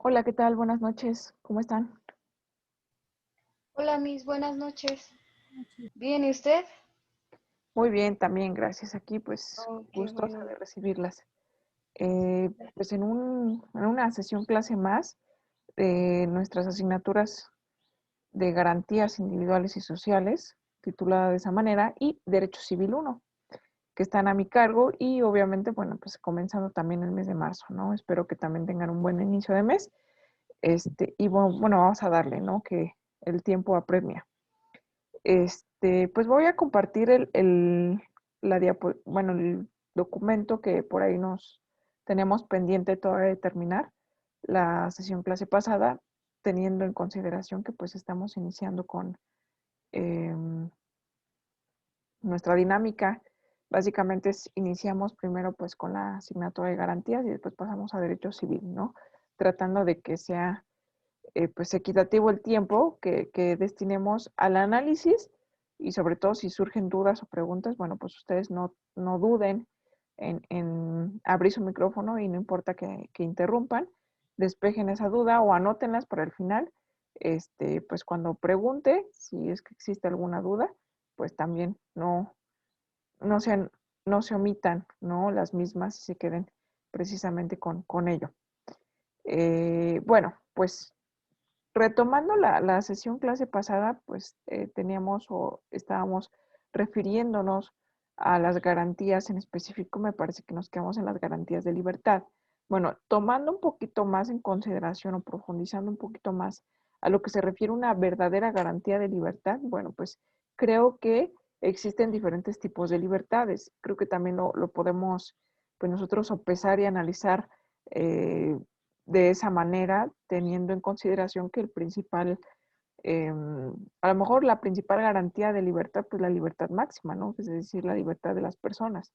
Hola, ¿qué tal? Buenas noches. ¿Cómo están? Hola, Miss, buenas noches. Bien, ¿y usted? Muy bien, también, gracias. Aquí, pues, Oh, qué gustosa bueno. de recibirlas. Pues en una sesión clase más de nuestras asignaturas de garantías individuales y sociales, titulada de esa manera, y Derecho Civil uno, que están a mi cargo y obviamente, bueno, pues comenzando también el mes de marzo, ¿no? Espero que también tengan un buen inicio de mes. Y bueno, vamos a darle, ¿no? Que el tiempo apremia. Pues voy a compartir bueno, el documento que por ahí nos tenemos pendiente todavía de terminar la sesión clase pasada, teniendo en consideración que pues estamos iniciando con nuestra dinámica. Básicamente iniciamos primero pues con la asignatura de garantías y después pasamos a derecho civil, ¿no? Tratando de que sea pues equitativo el tiempo que destinemos al análisis y sobre todo si surgen dudas o preguntas, bueno, pues ustedes no duden en abrir su micrófono y no importa que interrumpan, despejen esa duda o anótenlas para el final. Pues cuando pregunte, si es que existe alguna duda, pues también no, sean, no se omitan, ¿no? Las mismas y se queden precisamente con ello. Bueno, pues retomando la sesión clase pasada, pues teníamos o estábamos refiriéndonos a las garantías en específico, me parece que nos quedamos en las garantías de libertad. Bueno, tomando un poquito más en consideración o profundizando un poquito más a lo que se refiere a una verdadera garantía de libertad, bueno, pues creo que existen diferentes tipos de libertades. Creo que también lo podemos, pues nosotros sopesar y analizar eh, de esa manera, teniendo en consideración que el principal, a lo mejor la principal garantía de libertad, pues la libertad máxima, ¿no? Es decir, la libertad de las personas.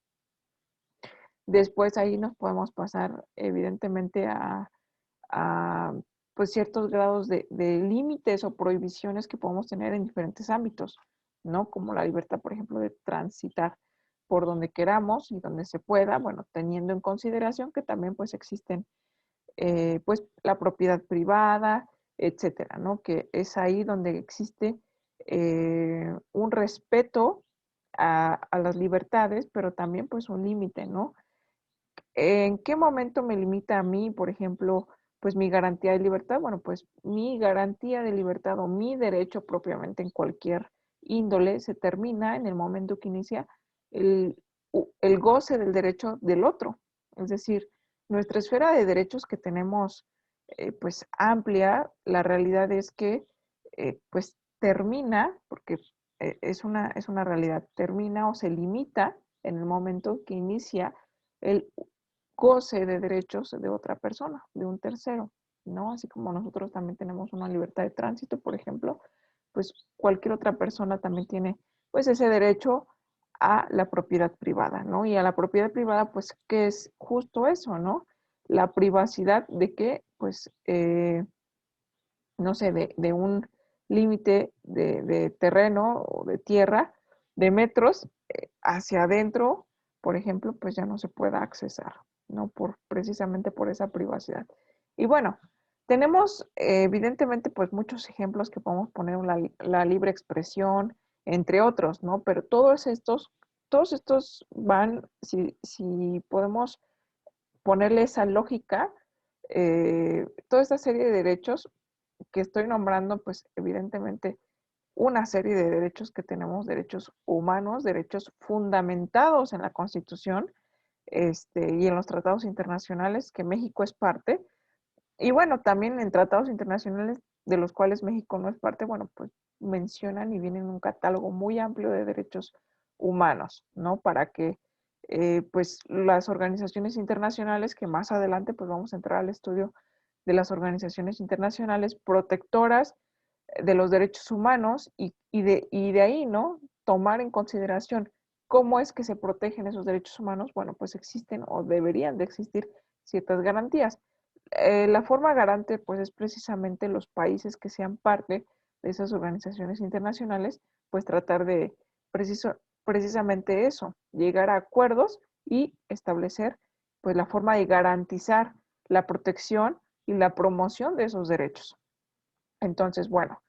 Después ahí nos podemos pasar, evidentemente, a pues ciertos grados de límites o prohibiciones que podemos tener en diferentes ámbitos, ¿no? Como la libertad, por ejemplo, de transitar por donde queramos y donde se pueda, bueno, teniendo en consideración que también pues existen pues la propiedad privada, etcétera, ¿no? Que es ahí donde existe un respeto a las libertades, pero también pues un límite, ¿no? ¿En qué momento me limita a mí, por ejemplo, pues mi garantía de libertad? Bueno, pues mi garantía de libertad o mi derecho propiamente en cualquier índole se termina en el momento que inicia el, el goce del derecho del otro. Es decir, nuestra esfera de derechos que tenemos pues amplia, la realidad es que pues termina, porque es una realidad, termina o se limita en el momento que inicia el goce de derechos de otra persona, de un tercero, ¿no? Así como nosotros también tenemos una libertad de tránsito, por ejemplo, pues cualquier otra persona también tiene pues ese derecho a la propiedad privada, ¿no? Y a la propiedad privada, pues, que es justo eso, ¿no? La privacidad de que, pues, no sé, de un límite de terreno o de tierra, de metros, hacia adentro, por ejemplo, pues ya no se pueda accesar, ¿no? Precisamente por esa privacidad. Y bueno, tenemos evidentemente pues muchos ejemplos que podemos poner la libre expresión, entre otros, ¿no? Pero todos estos van, si podemos ponerle esa lógica, toda esta serie de derechos que estoy nombrando, pues evidentemente una serie de derechos que tenemos, derechos humanos, derechos fundamentados en la Constitución y en los tratados internacionales que México es parte, y bueno, también en tratados internacionales de los cuales México no es parte, bueno, pues mencionan y vienen un catálogo muy amplio de derechos humanos, ¿no? Para que pues las organizaciones internacionales, que más adelante pues vamos a entrar al estudio de las organizaciones internacionales protectoras de los derechos humanos y de ahí, ¿no? Tomar en consideración cómo es que se protegen esos derechos humanos, bueno, pues existen o deberían de existir ciertas garantías. La forma garante, pues, es precisamente los países que sean parte de esas organizaciones internacionales, pues tratar de precisamente eso, llegar a acuerdos y establecer, pues, la forma de garantizar la protección y la promoción de esos derechos. Entonces, bueno,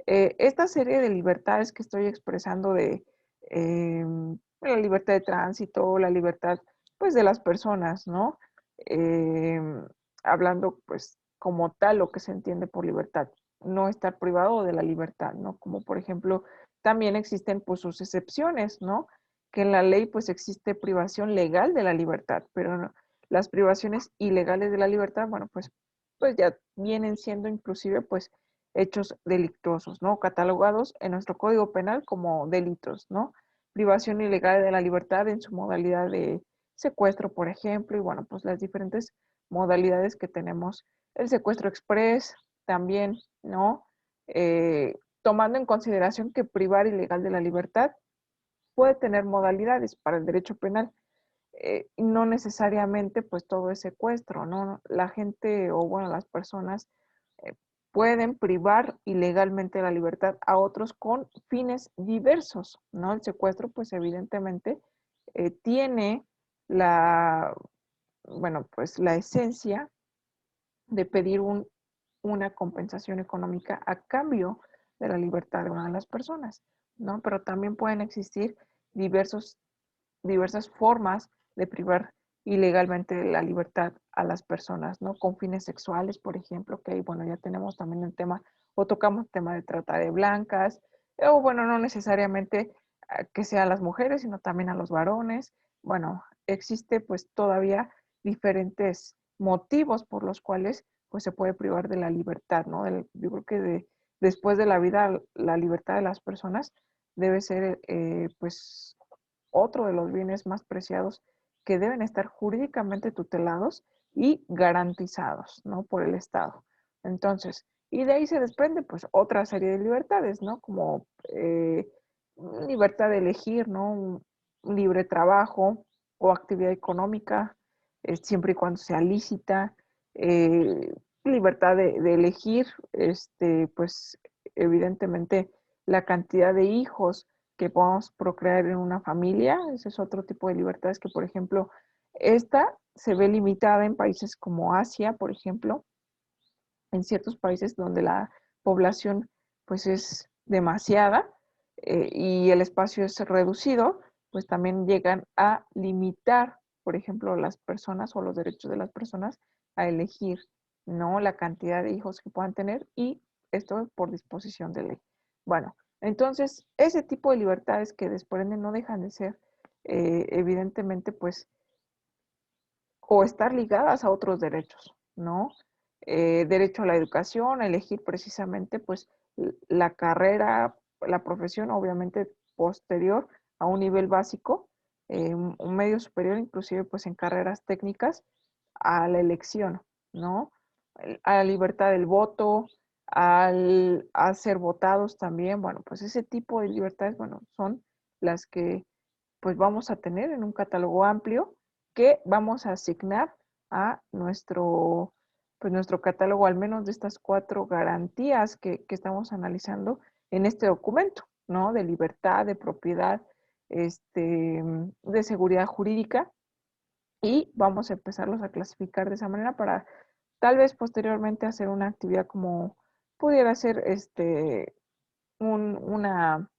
esta serie de libertades que estoy expresando de la libertad de tránsito, la libertad pues de las personas, ¿no? Hablando pues como tal lo que se entiende por libertad, no estar privado de la libertad, ¿no? Como por ejemplo, también existen pues sus excepciones, ¿no? Que en la ley pues existe privación legal de la libertad, pero no, las privaciones ilegales de la libertad, bueno, pues ya vienen siendo inclusive pues hechos delictuosos, ¿no? Catalogados en nuestro Código Penal como delitos, ¿no? Privación ilegal de la libertad en su modalidad de secuestro, por ejemplo, y bueno, pues las diferentes modalidades que tenemos. El secuestro express también, ¿no? Tomando en consideración que privar ilegal de la libertad puede tener modalidades para el derecho penal. No necesariamente pues todo es secuestro, ¿no? La gente o bueno, las personas eh, pueden privar ilegalmente la libertad a otros con fines diversos, ¿no? El secuestro pues evidentemente tiene la, bueno, pues la esencia de pedir una compensación económica a cambio de la libertad de una de las personas, ¿no? Pero también pueden existir diversas formas de privar ilegalmente de la libertad a las personas, ¿no? Con fines sexuales, por ejemplo, que bueno, ya tenemos también el tema, o tocamos el tema de trata de blancas, o bueno, no necesariamente que sean las mujeres, sino también a los varones. Bueno, existe pues todavía diferentes motivos por los cuales pues se puede privar de la libertad, ¿no? Yo creo que después de la vida, la libertad de las personas debe ser pues otro de los bienes más preciados que deben estar jurídicamente tutelados y garantizados, ¿no? Por el Estado. Entonces, y de ahí se desprende, pues, otra serie de libertades, ¿no? Como libertad de elegir, ¿no? Un libre trabajo o actividad económica, siempre y cuando sea lícita, eh, libertad de elegir, pues, evidentemente, la cantidad de hijos que podamos procrear en una familia. Ese es otro tipo de libertades que, por ejemplo, esta se ve limitada en países como Asia, por ejemplo, en ciertos países donde la población pues es demasiada y el espacio es reducido, pues también llegan a limitar, por ejemplo, las personas o los derechos de las personas a elegir, ¿no? La cantidad de hijos que puedan tener y esto por disposición de ley. Bueno, entonces ese tipo de libertades que desprenden no dejan de ser evidentemente pues o estar ligadas a otros derechos, ¿no? Derecho a la educación, a elegir precisamente pues la carrera, la profesión, obviamente posterior a un nivel básico, un medio superior, inclusive pues en carreras técnicas, a la elección, ¿no? A la libertad del voto, a ser votados también, bueno, pues ese tipo de libertades, bueno, son las que pues vamos a tener en un catálogo amplio que vamos a asignar a pues nuestro catálogo, al menos de estas 4 garantías que estamos analizando en este documento, ¿no? De libertad, de propiedad, de seguridad jurídica, y vamos a empezarlos a clasificar de esa manera para tal vez posteriormente hacer una actividad como pudiera ser una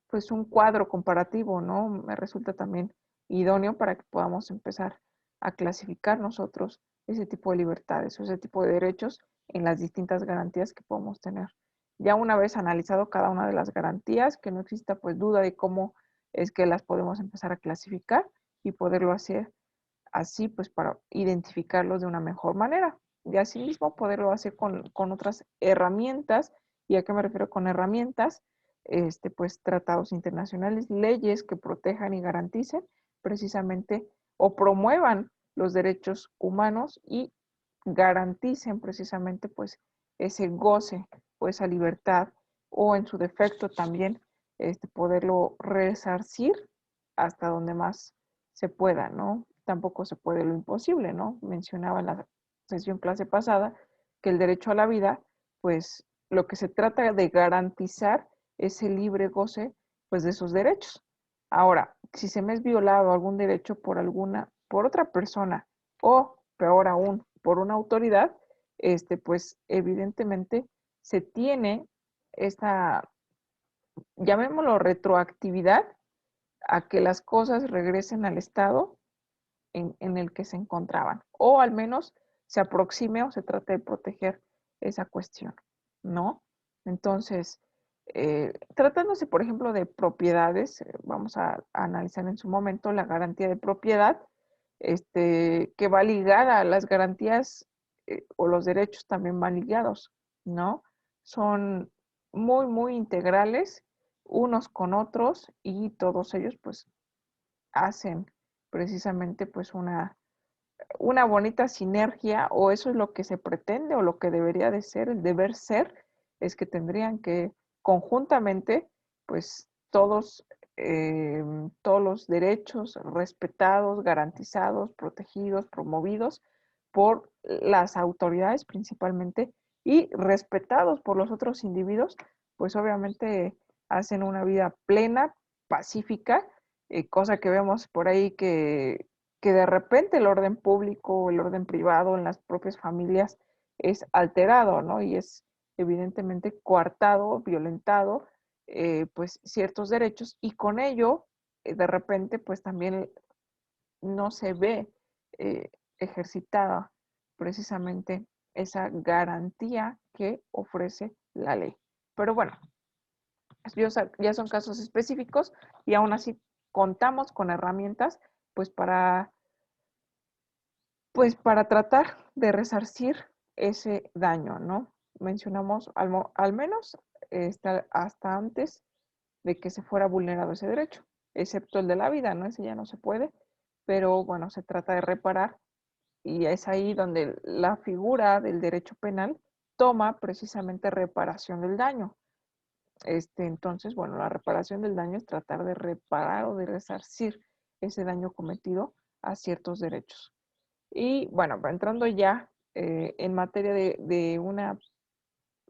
pues un cuadro comparativo, ¿no? Me resulta también idóneo para que podamos empezar a clasificar nosotros ese tipo de libertades o ese tipo de derechos en las distintas garantías que podemos tener. Ya una vez analizado cada una de las garantías, que no exista pues duda de cómo es que las podemos empezar a clasificar y poderlo hacer así pues para identificarlos de una mejor manera. Y asimismo poderlo hacer con otras herramientas. ¿Y a qué me refiero con herramientas? Pues tratados internacionales, leyes que protejan y garanticen precisamente o promuevan los derechos humanos y garanticen precisamente pues ese goce o esa libertad o en su defecto también poderlo resarcir hasta donde más se pueda, ¿no? Tampoco se puede lo imposible, ¿no? Mencionaba en la sesión clase pasada que el derecho a la vida, pues lo que se trata de garantizar es el libre goce, pues de sus derechos. Ahora, si se me es violado algún derecho por otra persona, o peor aún, por una autoridad, pues evidentemente se tiene esta, llamémoslo retroactividad, a que las cosas regresen al estado en el que se encontraban, o al menos se aproxime o se trate de proteger esa cuestión, ¿no? Entonces, tratándose, por ejemplo, de propiedades, vamos a analizar en su momento la garantía de propiedad, que va ligada a las garantías o los derechos también van ligados, ¿no? Son muy, muy integrales unos con otros y todos ellos pues hacen precisamente pues una bonita sinergia, o eso es lo que se pretende o lo que debería de ser, el deber ser, es que tendrían que conjuntamente, pues todos los derechos respetados, garantizados, protegidos, promovidos por las autoridades principalmente y respetados por los otros individuos, pues obviamente hacen una vida plena, pacífica, cosa que vemos por ahí que de repente el orden público o el orden privado en las propias familias es alterado, ¿no? Y es evidentemente coartado, violentado, pues ciertos derechos y con ello, de repente, pues también no se ve ejercitada precisamente esa garantía que ofrece la ley. Pero bueno, ya son casos específicos y aún así contamos con herramientas pues para tratar de resarcir ese daño, ¿no? Mencionamos al menos hasta antes de que se fuera vulnerado ese derecho, excepto el de la vida, ¿no? Ese ya no se puede, pero bueno, se trata de reparar y es ahí donde la figura del derecho penal toma precisamente reparación del daño. Entonces, bueno, la reparación del daño es tratar de reparar o de resarcir ese daño cometido a ciertos derechos. Y bueno, entrando ya en materia de una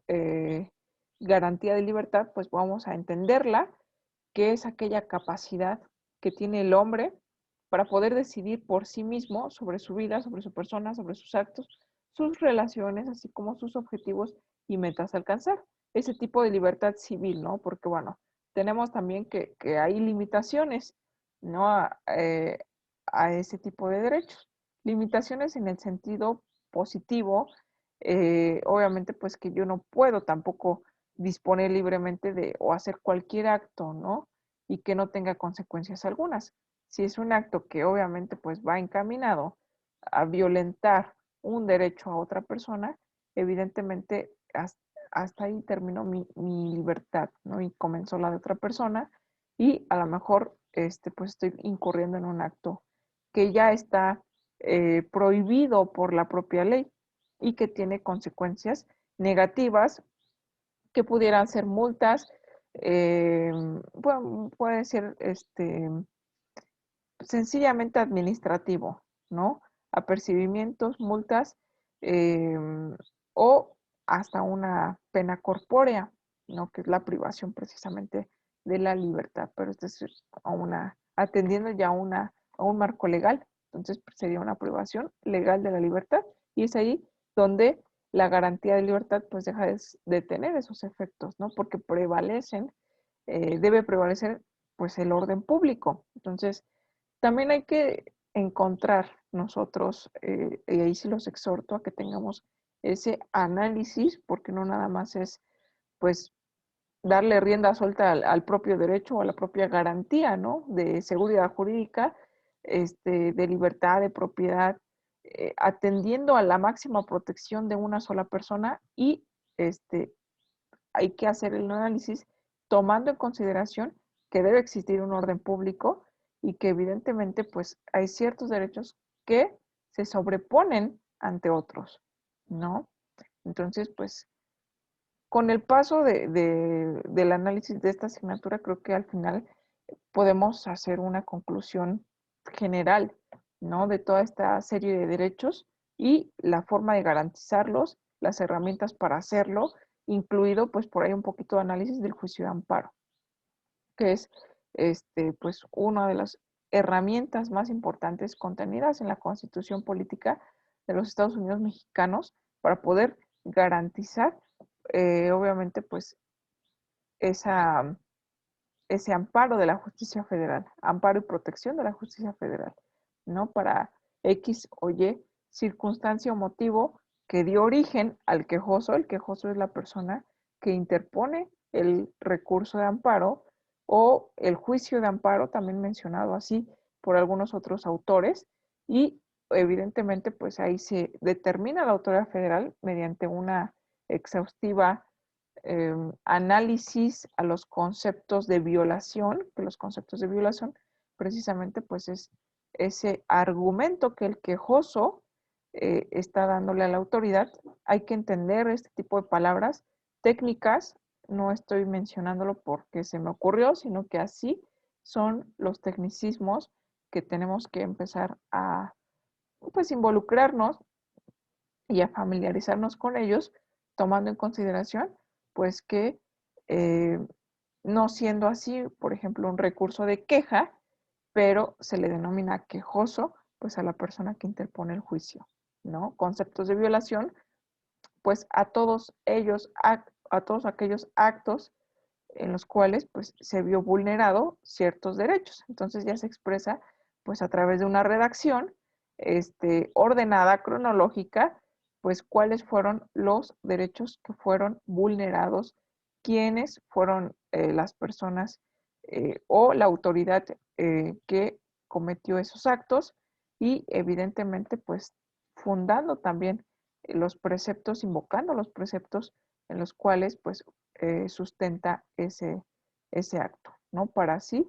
eh, garantía de libertad, pues vamos a entenderla, que es aquella capacidad que tiene el hombre para poder decidir por sí mismo sobre su vida, sobre su persona, sobre sus actos, sus relaciones, así como sus objetivos y metas a alcanzar. Ese tipo de libertad civil, ¿no? Porque bueno, tenemos también que hay limitaciones, ¿no? A ese tipo de derechos. Limitaciones en el sentido positivo, obviamente pues que yo no puedo tampoco disponer libremente de o hacer cualquier acto, ¿no? Y que no tenga consecuencias algunas. Si es un acto que obviamente pues va encaminado a violentar un derecho a otra persona, evidentemente hasta ahí terminó mi libertad, ¿no? Y comenzó la de otra persona y a lo mejor pues estoy incurriendo en un acto que ya está prohibido por la propia ley y que tiene consecuencias negativas que pudieran ser multas, bueno, puede ser sencillamente administrativo, ¿no? Apercibimientos, multas eh, o hasta una pena corpórea, ¿no? Que es la privación precisamente de la libertad, pero esto es atendiendo ya a un marco legal, entonces sería una privación legal de la libertad y es ahí donde la garantía de libertad pues deja de tener esos efectos, ¿no? Porque debe prevalecer pues el orden público. Entonces, también hay que encontrar nosotros, y ahí sí los exhorto a que tengamos ese análisis, porque no nada más es pues darle rienda suelta al propio derecho o a la propia garantía, ¿no? De seguridad jurídica, de libertad, de propiedad, atendiendo a la máxima protección de una sola persona y este, hay que hacer el análisis tomando en consideración que debe existir un orden público y que evidentemente pues hay ciertos derechos que se sobreponen ante otros, ¿no? Entonces, pues con el paso del análisis de esta asignatura, creo que al final podemos hacer una conclusión general, ¿no? De toda esta serie de derechos y la forma de garantizarlos, las herramientas para hacerlo, incluido pues por ahí un poquito de análisis del juicio de amparo, que es pues una de las herramientas más importantes contenidas en la Constitución Política de los Estados Unidos mexicanos para poder garantizar, obviamente, pues esa, ese amparo de la justicia federal, amparo y protección de la justicia federal, ¿no? Para X o Y circunstancia o motivo que dio origen al quejoso. El quejoso es la persona que interpone el recurso de amparo o el juicio de amparo, también mencionado así por algunos otros autores, y evidentemente pues ahí se determina la autoridad federal mediante una exhaustiva análisis a los conceptos de violación, que los conceptos de violación precisamente pues es ese argumento que el quejoso está dándole a la autoridad. Hay que entender este tipo de palabras técnicas, no estoy mencionándolo porque se me ocurrió, sino que así son los tecnicismos que tenemos que empezar a pues involucrarnos y a familiarizarnos con ellos, tomando en consideración pues que eh, no siendo así, por ejemplo, un recurso de queja, pero se le denomina quejoso pues a la persona que interpone el juicio, ¿no? Conceptos de violación, pues a todos ellos, a todos aquellos actos en los cuales pues se vio vulnerado ciertos derechos. Entonces ya se expresa pues a través de una redacción ordenada, cronológica, pues cuáles fueron los derechos que fueron vulnerados, quiénes fueron las personas o la autoridad que cometió esos actos y evidentemente pues fundando también los preceptos, invocando los preceptos en los cuales pues sustenta ese acto, ¿no? Para así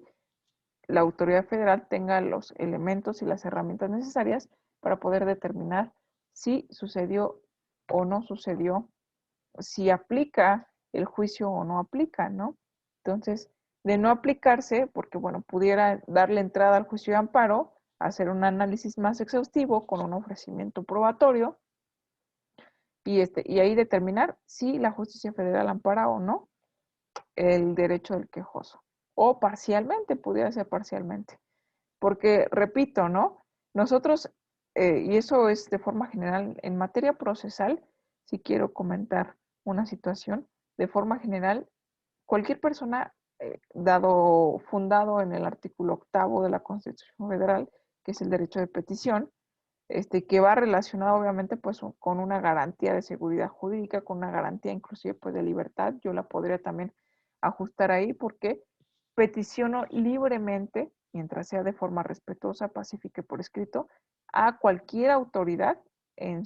la autoridad federal tenga los elementos y las herramientas necesarias para poder determinar si sucedió o no sucedió, si aplica el juicio o no aplica, ¿no? Entonces, de no aplicarse, porque bueno, pudiera darle entrada al juicio de amparo, hacer un análisis más exhaustivo con un ofrecimiento probatorio y ahí determinar si la justicia federal ampara o no el derecho del quejoso. O parcialmente, pudiera ser parcialmente. Porque, repito, ¿no? Nosotros, y eso es de forma general, en materia procesal, si quiero comentar una situación, de forma general, cualquier persona, fundado en el artículo octavo de la Constitución Federal, que es el derecho de petición, que va relacionado obviamente pues con una garantía de seguridad jurídica, con una garantía inclusive pues de libertad. Yo la podría también ajustar ahí porque peticiono libremente, mientras sea de forma respetuosa, pacífica y por escrito, a cualquier autoridad en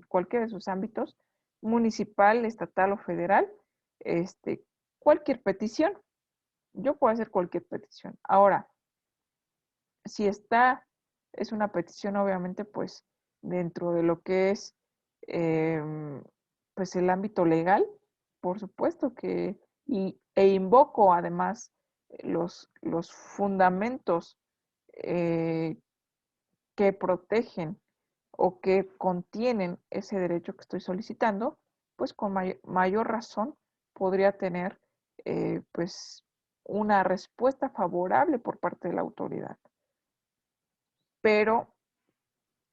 cualquiera de sus ámbitos, municipal, estatal o federal, cualquier petición. Yo puedo hacer cualquier petición. Ahora, si es una petición obviamente pues dentro de lo que es pues el ámbito legal, por supuesto que, e invoco además los fundamentos eh, que protegen o que contienen ese derecho que estoy solicitando, pues con mayor razón podría tener pues una respuesta favorable por parte de la autoridad. Pero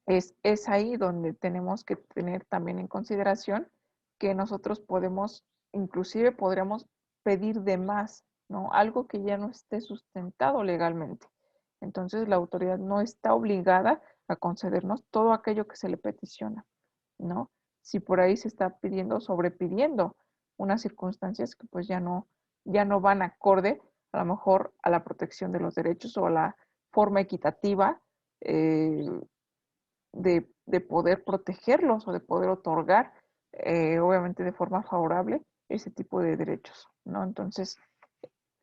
es ahí donde tenemos que tener también en consideración que nosotros podemos, inclusive podríamos pedir de más, ¿no? Algo que ya no esté sustentado legalmente. Entonces la autoridad no está obligada a concedernos todo aquello que se le peticiona, ¿no? Si por ahí se está pidiendo, sobrepidiendo unas circunstancias que pues ya no van acorde a lo mejor a la protección de los derechos o a la forma equitativa eh, de poder protegerlos o de poder otorgar, obviamente de forma favorable, ese tipo de derechos, ¿no? Entonces,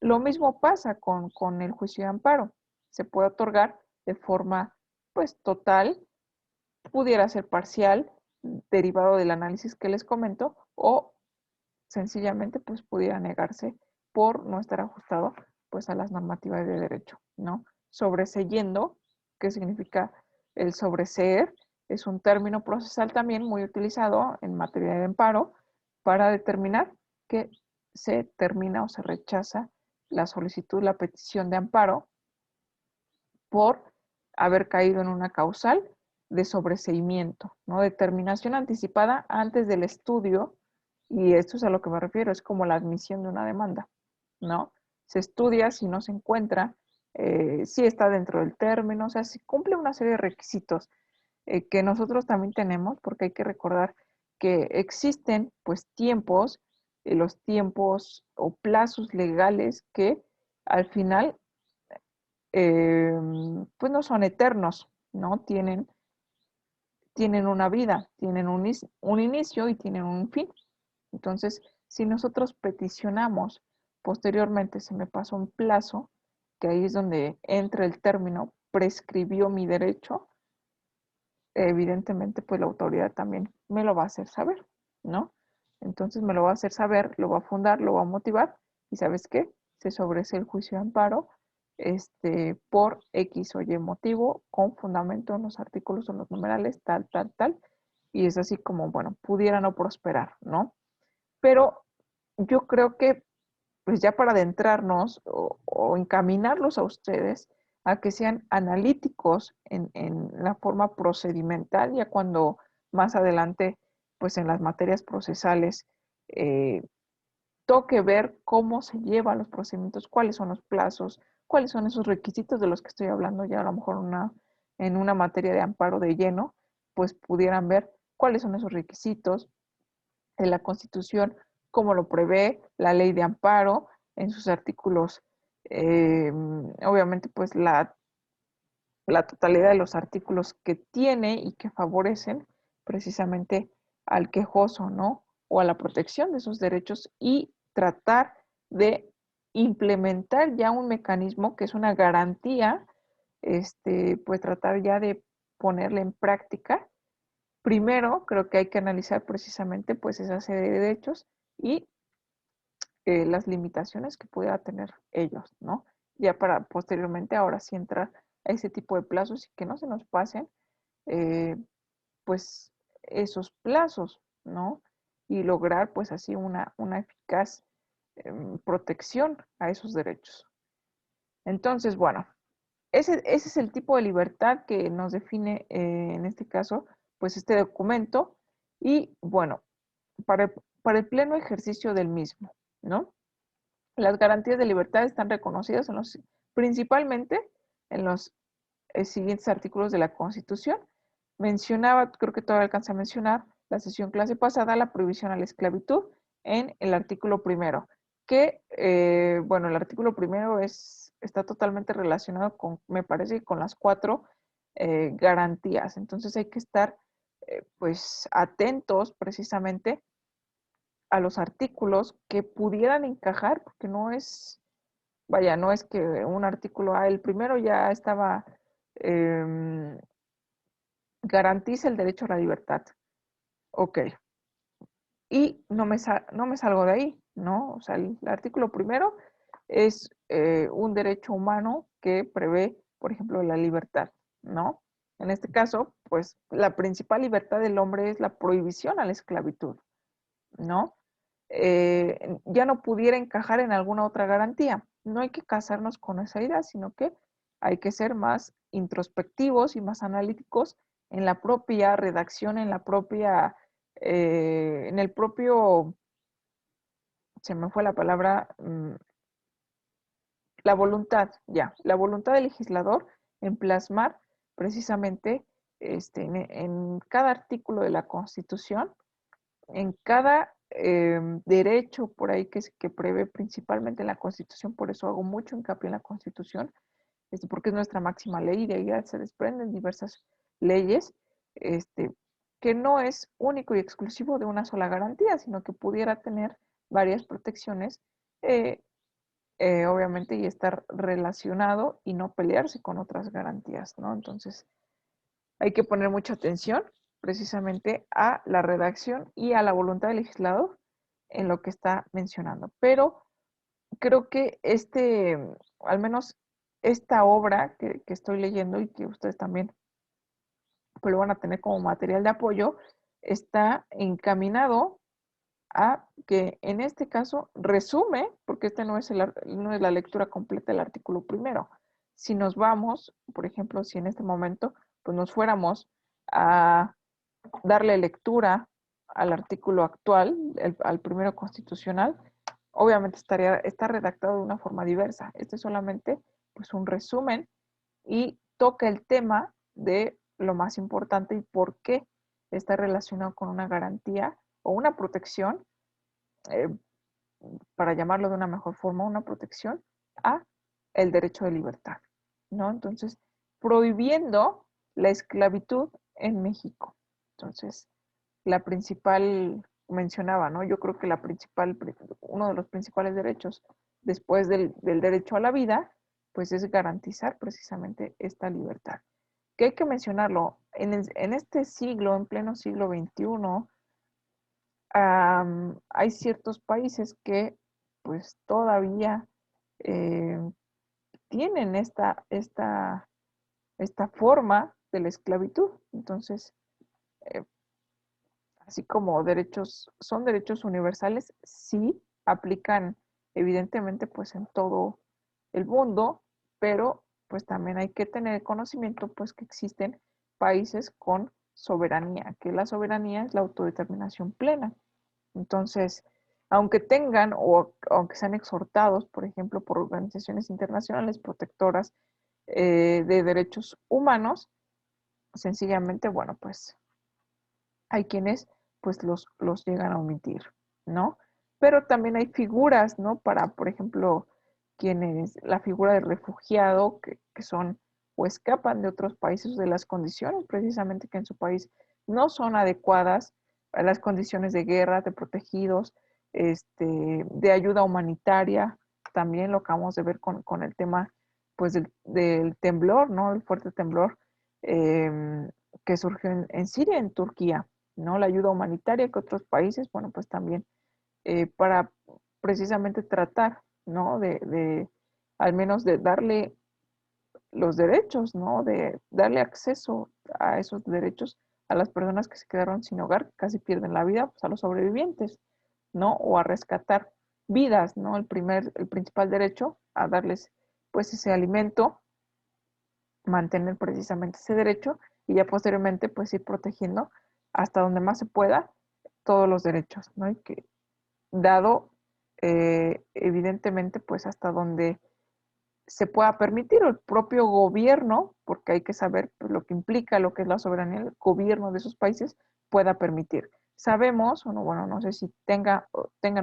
lo mismo pasa con el juicio de amparo. Se puede otorgar de forma, pues, total, pudiera ser parcial, derivado del análisis que les comento, o sencillamente, pues, pudiera negarse por no estar ajustado, pues, a las normativas de derecho, ¿no? Sobreseyendo, ¿qué significa el sobreseer? Es un término procesal también muy utilizado en materia de amparo para determinar que se termina o se rechaza la solicitud, la petición de amparo por haber caído en una causal de sobreseimiento, ¿no? Determinación anticipada antes del estudio, y esto es a lo que me refiero, es como la admisión de una demanda, ¿no? Se estudia si no se encuentra, si está dentro del término, o sea, si cumple una serie de requisitos que nosotros también tenemos, porque hay que recordar que existen pues tiempos, los tiempos o plazos legales que al final pues no son eternos, ¿no? Tienen una vida, tienen un inicio y tienen un fin. Entonces, si nosotros peticionamos, posteriormente se me pasó un plazo, que ahí es donde entra el término, prescribió mi derecho, evidentemente pues la autoridad también me lo va a hacer saber, ¿no? Entonces me lo va a hacer saber, lo va a fundar, lo va a motivar y ¿sabes qué? Se sobresee el juicio de amparo por X o Y motivo con fundamento en los artículos o los numerales, tal, tal, tal, y es así como, bueno, pudiera no prosperar, ¿no? Pero yo creo que pues ya para adentrarnos o encaminarlos a ustedes a que sean analíticos en la forma procedimental, ya cuando más adelante, pues en las materias procesales, eh, toque ver cómo se llevan los procedimientos, cuáles son los plazos, cuáles son esos requisitos de los que estoy hablando ya a lo mejor en una materia de amparo de lleno, pues pudieran ver cuáles son esos requisitos, en la Constitución, como lo prevé la ley de amparo en sus artículos, obviamente pues la totalidad de los artículos que tiene y que favorecen precisamente al quejoso, ¿no? O a la protección de sus derechos y tratar de implementar ya un mecanismo que es una garantía, pues tratar ya de ponerle en práctica. Primero, creo que hay que analizar precisamente pues esa serie de derechos y las limitaciones que pudiera tener ellos, ¿no? Ya para posteriormente ahora sí entrar a ese tipo de plazos y que no se nos pasen eh, pues esos plazos, ¿no? Y lograr pues así una eficaz protección a esos derechos. Entonces, bueno, ese es el tipo de libertad que nos define en este caso, pues este documento y bueno, para, para el pleno ejercicio del mismo, ¿no? Las garantías de libertad están reconocidas principalmente en los siguientes artículos de la Constitución. Mencionaba, creo que todavía alcanza a mencionar, la sesión clase pasada, la prohibición a la esclavitud en el artículo primero, que, bueno, el artículo primero está totalmente relacionado con, me parece, con las cuatro garantías. Entonces hay que estar, pues, atentos precisamente a los artículos que pudieran encajar, porque no es, vaya, no es que un artículo, el primero ya estaba, eh, garantiza el derecho a la libertad. Ok. Y no me salgo de ahí, ¿no? O sea, el artículo primero es un derecho humano que prevé, por ejemplo, la libertad, ¿no? En este caso, pues la principal libertad del hombre es la prohibición a la esclavitud, ¿no? Ya no pudiera encajar en alguna otra garantía. No hay que casarnos con esa idea, sino que hay que ser más introspectivos y más analíticos en la propia redacción, en el propio, se me fue la palabra, la voluntad, ya, la voluntad del legislador en plasmar precisamente en cada artículo de la Constitución en cada derecho por ahí que prevé principalmente en la Constitución, por eso hago mucho hincapié en la Constitución, porque es nuestra máxima ley y de ahí se desprenden diversas leyes, este, que no es único y exclusivo de una sola garantía, sino que pudiera tener varias protecciones, eh, obviamente, y estar relacionado y no pelearse con otras garantías, ¿no? Entonces, hay que poner mucha atención precisamente a la redacción y a la voluntad del legislador en lo que está mencionando. Pero creo que al menos esta obra que estoy leyendo y que ustedes también pues, lo van a tener como material de apoyo, está encaminado a que en este caso resume, porque no es la lectura completa del artículo primero. Si nos vamos, por ejemplo, si en este momento pues nos fuéramos a darle lectura al artículo actual, al primero constitucional, obviamente está redactado de una forma diversa. Este es solamente pues, un resumen y toca el tema de lo más importante y por qué está relacionado con una garantía o una protección, eh, para llamarlo de una mejor forma, una protección a el derecho de libertad, ¿no? Entonces, prohibiendo la esclavitud en México. Entonces, la principal, mencionaba, ¿no? Yo creo que uno de los principales derechos después del derecho a la vida, pues es garantizar precisamente esta libertad. Que hay que mencionarlo, en este siglo, en pleno siglo XXI, hay ciertos países que pues todavía eh, tienen esta forma de la esclavitud. Entonces, eh, así como son derechos universales, sí aplican evidentemente pues en todo el mundo, pero pues también hay que tener conocimiento pues que existen países con soberanía, que la soberanía es la autodeterminación plena. Entonces, aunque tengan o aunque sean exhortados, por ejemplo, por organizaciones internacionales protectoras de derechos humanos, sencillamente, bueno, pues hay quienes pues los llegan a omitir, ¿no? Pero también hay figuras, ¿no? Para, por ejemplo, la figura del refugiado, que son o escapan de otros países de las condiciones precisamente que en su país no son adecuadas a las condiciones de guerra, de protegidos, de ayuda humanitaria. También lo acabamos de ver con el tema pues del temblor, ¿no? El fuerte temblor que surgió en Siria, en Turquía, ¿no? La ayuda humanitaria que otros países, bueno, pues también para precisamente tratar, ¿no? Al menos de darle los derechos, ¿no? De darle acceso a esos derechos a las personas que se quedaron sin hogar, que casi pierden la vida, pues a los sobrevivientes, ¿no? O a rescatar vidas, ¿no? El principal derecho a darles, pues, ese alimento, mantener precisamente ese derecho y ya posteriormente, pues, ir protegiendo hasta donde más se pueda todos los derechos, ¿no? Y que dado evidentemente pues hasta donde se pueda permitir el propio gobierno, porque hay que saber pues, lo que implica lo que es la soberanía, el gobierno de esos países pueda permitir. Sabemos, bueno, no sé si tengan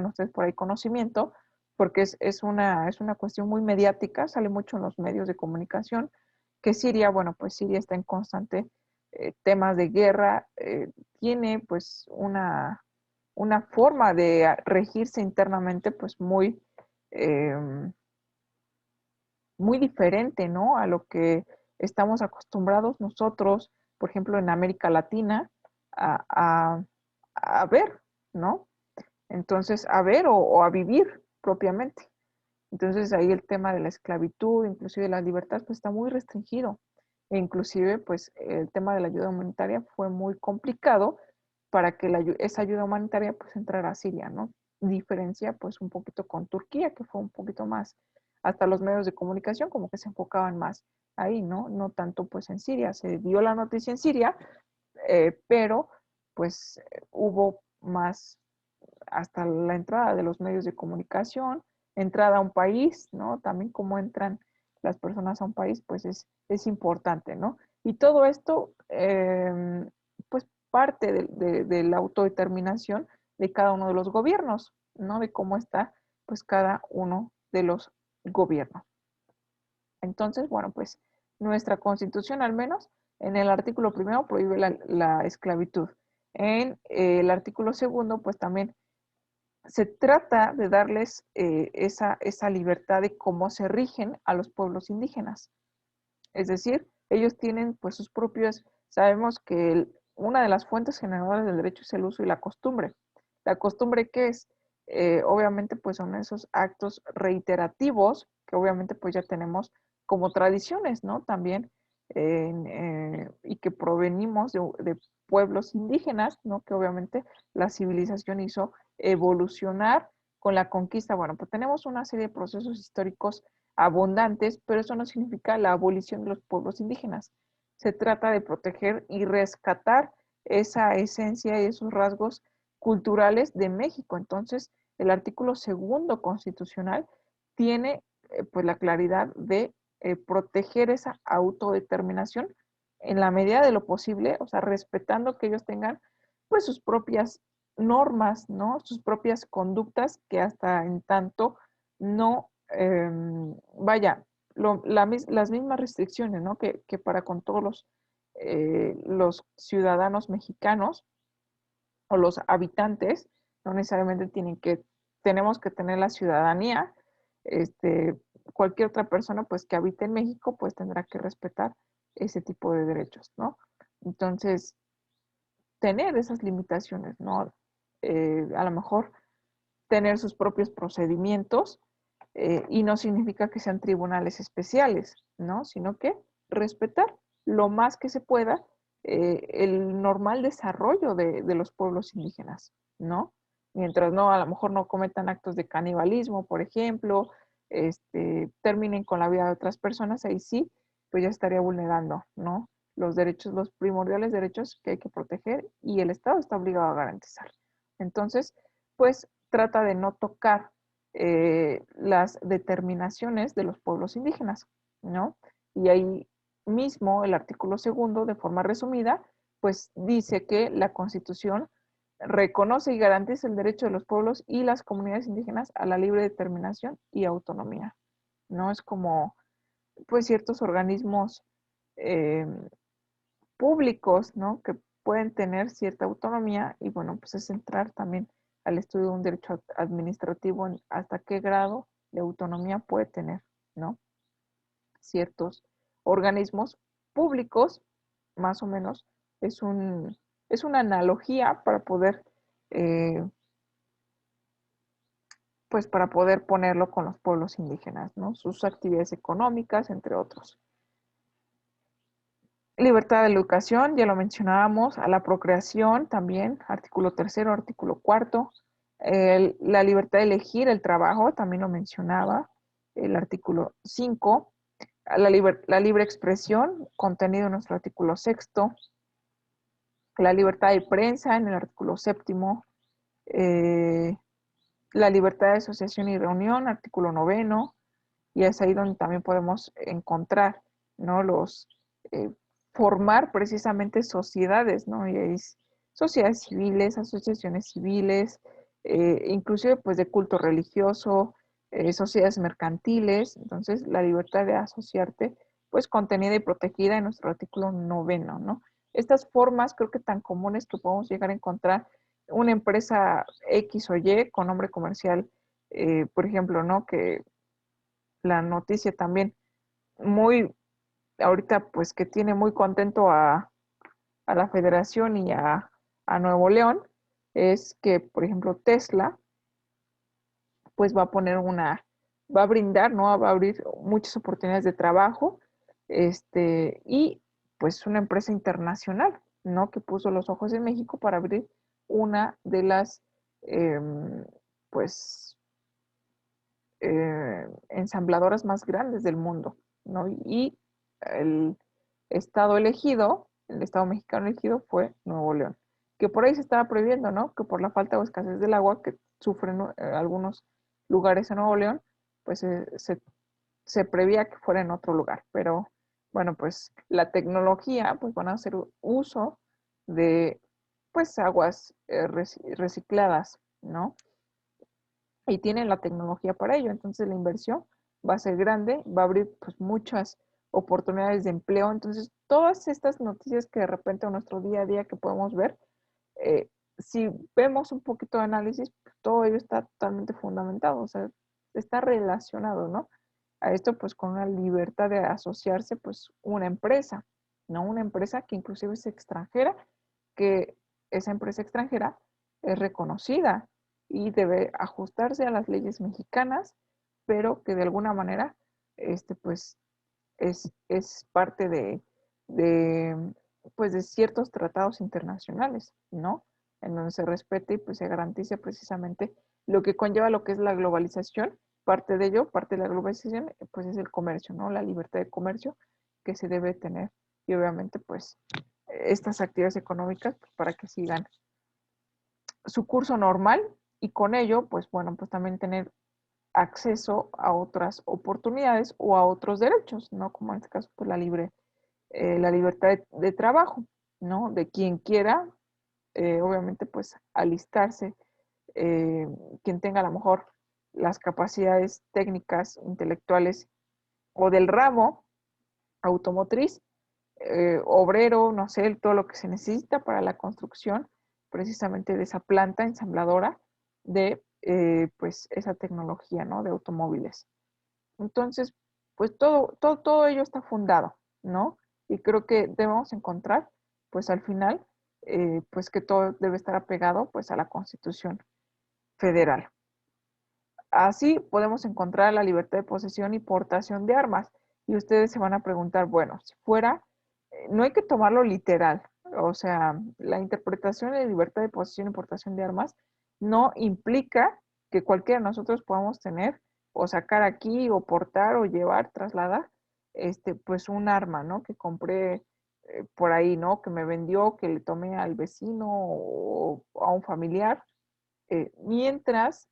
ustedes por ahí conocimiento, porque es una cuestión muy mediática, sale mucho en los medios de comunicación, que Siria, bueno, pues Siria está en constante temas de guerra, tiene pues una forma de regirse internamente pues eh, muy diferente, ¿no? A lo que estamos acostumbrados nosotros, por ejemplo, en América Latina, a, a, a ver, ¿no? Entonces, a ver o a vivir propiamente. Entonces, ahí el tema de la esclavitud, inclusive de la libertad, pues está muy restringido. E inclusive, pues el tema de la ayuda humanitaria fue muy complicado para que esa ayuda humanitaria pues entrara a Siria, ¿no? Diferencia pues un poquito con Turquía, que fue un poquito más, hasta los medios de comunicación como que se enfocaban más ahí, ¿no? No tanto pues en Siria, se dio la noticia en Siria, pero pues hubo más hasta la entrada de los medios de comunicación, entrada a un país, ¿no? También cómo entran las personas a un país, pues es importante, ¿no? Y todo esto, pues parte de la autodeterminación de cada uno de los gobiernos, ¿no? De cómo está, pues cada uno de los gobiernos. Entonces, bueno, pues nuestra constitución al menos en el artículo primero prohíbe la esclavitud. En el artículo segundo, pues también se trata de darles esa libertad de cómo se rigen a los pueblos indígenas. Es decir, ellos tienen pues sus propios, sabemos que una de las fuentes generadoras del derecho es el uso y la costumbre. La costumbre, ¿qué es? Obviamente pues son esos actos reiterativos que obviamente pues ya tenemos como tradiciones, ¿no? También y que provenimos de pueblos indígenas, ¿no? Que obviamente la civilización hizo evolucionar con la conquista. Bueno, pues tenemos una serie de procesos históricos abundantes, pero eso no significa la abolición de los pueblos indígenas. se trata de proteger y rescatar esa esencia y esos rasgos culturales de México. Entonces, el artículo segundo constitucional tiene pues la claridad de proteger esa autodeterminación en la medida de lo posible, o sea, respetando que ellos tengan pues sus propias normas, ¿no? Sus propias conductas que hasta en tanto no, vaya, las mismas restricciones, ¿no? Que para con todos los ciudadanos mexicanos o los habitantes, no necesariamente tenemos que tener la ciudadanía, este, cualquier otra persona pues que habite en México pues tendrá que respetar ese tipo de derechos, ¿no? Entonces, tener esas limitaciones, ¿no? A lo mejor tener sus propios procedimientos y no significa que sean tribunales especiales, ¿no? Sino que respetar lo más que se pueda el normal desarrollo de los pueblos indígenas, ¿no? Mientras no, a lo mejor no cometan actos de canibalismo, por ejemplo, terminen con la vida de otras personas, ahí sí, pues ya estaría vulnerando, ¿no? Los derechos, los primordiales derechos que hay que proteger y el Estado está obligado a garantizar. Entonces, pues trata de no tocar las determinaciones de los pueblos indígenas, ¿no? Y ahí mismo el artículo segundo, de forma resumida, pues dice que la Constitución reconoce y garantiza el derecho de los pueblos y las comunidades indígenas a la libre determinación y autonomía, ¿no? Es como, pues, ciertos organismos eh, públicos, ¿no? Que pueden tener cierta autonomía y bueno, pues es entrar también al estudio de un derecho administrativo en hasta qué grado de autonomía puede tener, ¿no? Ciertos organismos públicos, más o menos, es, un, es una analogía para poder, eh, pues para poder ponerlo con los pueblos indígenas, ¿no? Sus actividades económicas, entre otros. Libertad de la educación, ya lo mencionábamos, a la procreación también, artículo tercero, artículo cuarto. La libertad de elegir el trabajo, también lo mencionaba, el artículo 5. La libre expresión, contenido en nuestro artículo sexto. La libertad de prensa en el artículo séptimo. La libertad de asociación y reunión, artículo noveno. Y es ahí donde también podemos encontrar, ¿no? Eh, formar precisamente sociedades, ¿no? Y es sociedades civiles, asociaciones civiles, inclusive pues de culto religioso, sociedades mercantiles. Entonces, la libertad de asociarte, pues contenida y protegida en nuestro artículo noveno, ¿no? Estas formas creo que tan comunes que podemos llegar a encontrar una empresa X o Y con nombre comercial, por ejemplo, ¿no? Que la noticia también muy, ahorita pues que tiene muy contento a la Federación y a Nuevo León, es que, por ejemplo, Tesla, pues va a poner va a brindar, ¿no? Va a abrir muchas oportunidades de trabajo, y pues una empresa internacional, ¿no? Que puso los ojos en México para abrir una de las, eh, pues, ensambladoras más grandes del mundo, ¿no? Y el estado elegido, el estado mexicano elegido fue Nuevo León, que por ahí se estaba prohibiendo, ¿no? Que por la falta o escasez del agua que sufren algunos lugares en Nuevo León, pues se prevía que fuera en otro lugar, pero bueno, pues la tecnología, pues van a hacer uso de pues aguas recicladas, ¿no? Y tienen la tecnología para ello. Entonces la inversión va a ser grande, va a abrir pues muchas oportunidades de empleo. Entonces todas estas noticias que de repente en nuestro día a día que podemos ver, si vemos un poquito de análisis, pues, todo ello está totalmente fundamentado, o sea, está relacionado, ¿no? A esto pues con una libertad de asociarse pues una empresa, ¿no? Una empresa que inclusive es extranjera, que esa empresa extranjera es reconocida y debe ajustarse a las leyes mexicanas, pero que de alguna manera, pues, es parte de, pues, de ciertos tratados internacionales, ¿no? En donde se respete y pues se garantice precisamente lo que conlleva lo que es la globalización. Parte de ello, parte de la globalización, pues es el comercio, ¿no? La libertad de comercio que se debe tener y obviamente pues estas actividades económicas pues, para que sigan su curso normal y con ello pues bueno pues también tener acceso a otras oportunidades o a otros derechos, ¿no? Como en este caso pues la libertad de trabajo, ¿no? De quien quiera, obviamente pues alistarse, quien tenga a lo mejor las capacidades técnicas, intelectuales o del ramo automotriz, obrero, no sé, todo lo que se necesita para la construcción precisamente de esa planta ensambladora de pues esa tecnología, ¿no? De automóviles. Entonces, pues todo ello está fundado, ¿no? Y creo que debemos encontrar, pues al final, pues que todo debe estar apegado, pues a la Constitución Federal. Así podemos encontrar la libertad de posesión y portación de armas. Y ustedes se van a preguntar, bueno, si fuera, no hay que tomarlo literal. O sea, la interpretación de libertad de posesión y portación de armas no implica que cualquiera de nosotros podamos tener o sacar aquí o portar o llevar, trasladar, pues un arma, ¿no? Que compré por ahí, ¿no? Que me vendió, que le tomé al vecino o a un familiar. Mientras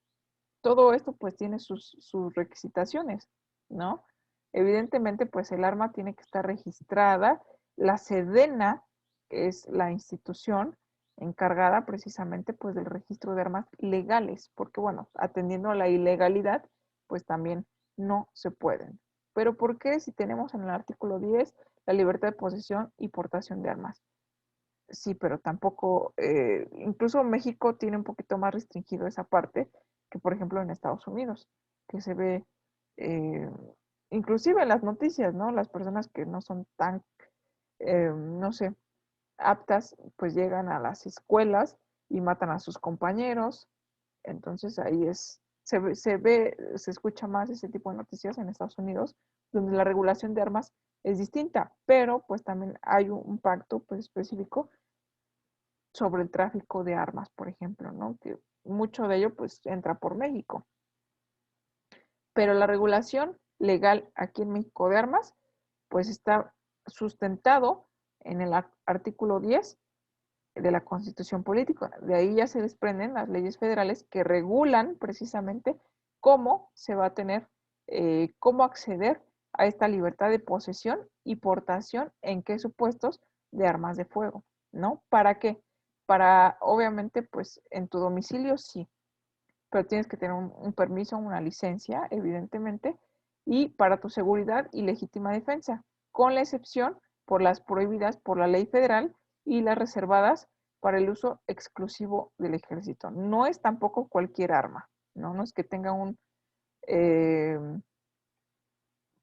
todo esto pues tiene sus requisitaciones, ¿no? Evidentemente pues el arma tiene que estar registrada, la Sedena, que es la institución encargada precisamente pues del registro de armas legales, porque bueno, atendiendo a la ilegalidad pues también no se pueden. Pero ¿por qué si tenemos en el artículo 10 la libertad de posesión y portación de armas? Sí, pero tampoco, incluso México tiene un poquito más restringido esa parte que, por ejemplo, en Estados Unidos, que se ve, eh, inclusive en las noticias, ¿no? Las personas que no son tan, no sé, aptas, pues llegan a las escuelas y matan a sus compañeros. Entonces ahí se escucha más ese tipo de noticias en Estados Unidos, donde la regulación de armas es distinta, pero pues también hay un pacto pues específico sobre el tráfico de armas, por ejemplo, ¿no? Que mucho de ello pues entra por México. Pero la regulación legal aquí en México de armas pues está sustentado en el artículo 10 de la Constitución Política. De ahí ya se desprenden las leyes federales que regulan precisamente cómo se va a tener, cómo acceder a esta libertad de posesión y portación en qué supuestos de armas de fuego, ¿no? ¿Para qué? Para, obviamente, pues en tu domicilio sí, pero tienes que tener un permiso, una licencia, evidentemente, y para tu seguridad y legítima defensa, con la excepción por las prohibidas por la ley federal y las reservadas para el uso exclusivo del ejército. No es tampoco cualquier arma, ¿no? No es que tenga eh,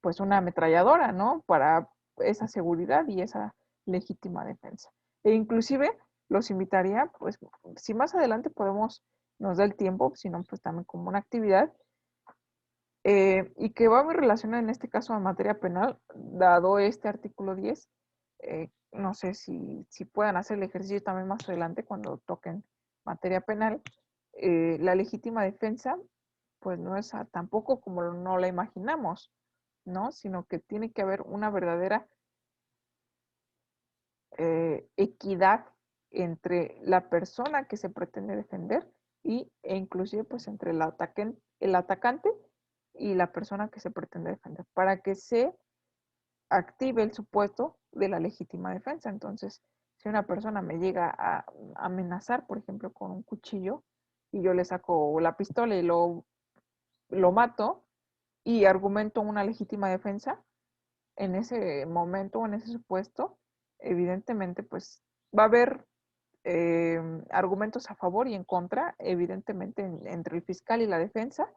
pues una ametralladora, ¿no? Para esa seguridad y esa legítima defensa. E inclusive los invitaría, pues, si más adelante nos da el tiempo, sino pues también como una actividad, y que va muy relacionada en este caso a materia penal, dado este artículo 10, no sé si puedan hacer el ejercicio también más adelante cuando toquen materia penal, la legítima defensa, pues no es tampoco como no la imaginamos, ¿no? Sino que tiene que haber una verdadera equidad entre la persona que se pretende defender e inclusive pues entre el atacante y la persona que se pretende defender, para que se active el supuesto de la legítima defensa. Entonces, si una persona me llega a amenazar, por ejemplo, con un cuchillo, y yo le saco la pistola y lo mato, y argumento una legítima defensa, en ese momento, en ese supuesto, evidentemente, pues va a haber argumentos a favor y en contra, evidentemente, entre el fiscal y la defensa,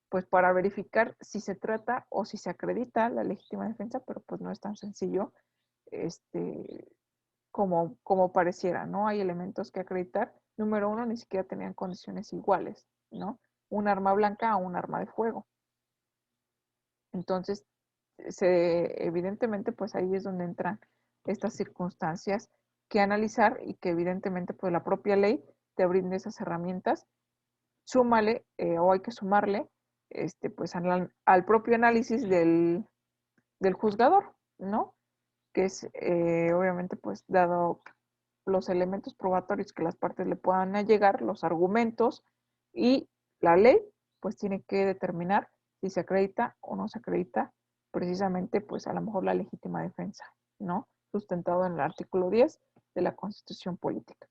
pues para verificar si se trata o si se acredita la legítima defensa, pero pues no es tan sencillo este, como pareciera, ¿no? Hay elementos que acreditar. Número uno, ni siquiera tenían condiciones iguales, ¿no? Un arma blanca a un arma de fuego. Entonces, evidentemente, pues ahí es donde entran estas circunstancias que analizar y que evidentemente, pues la propia ley te brinda esas herramientas. Súmale o hay que sumarle, pues al propio análisis del juzgador, ¿no? que es obviamente pues dado los elementos probatorios que las partes le puedan allegar, los argumentos y la ley, pues tiene que determinar si se acredita o no se acredita precisamente pues a lo mejor la legítima defensa, ¿no? Sustentado en el artículo 10 de la Constitución Política.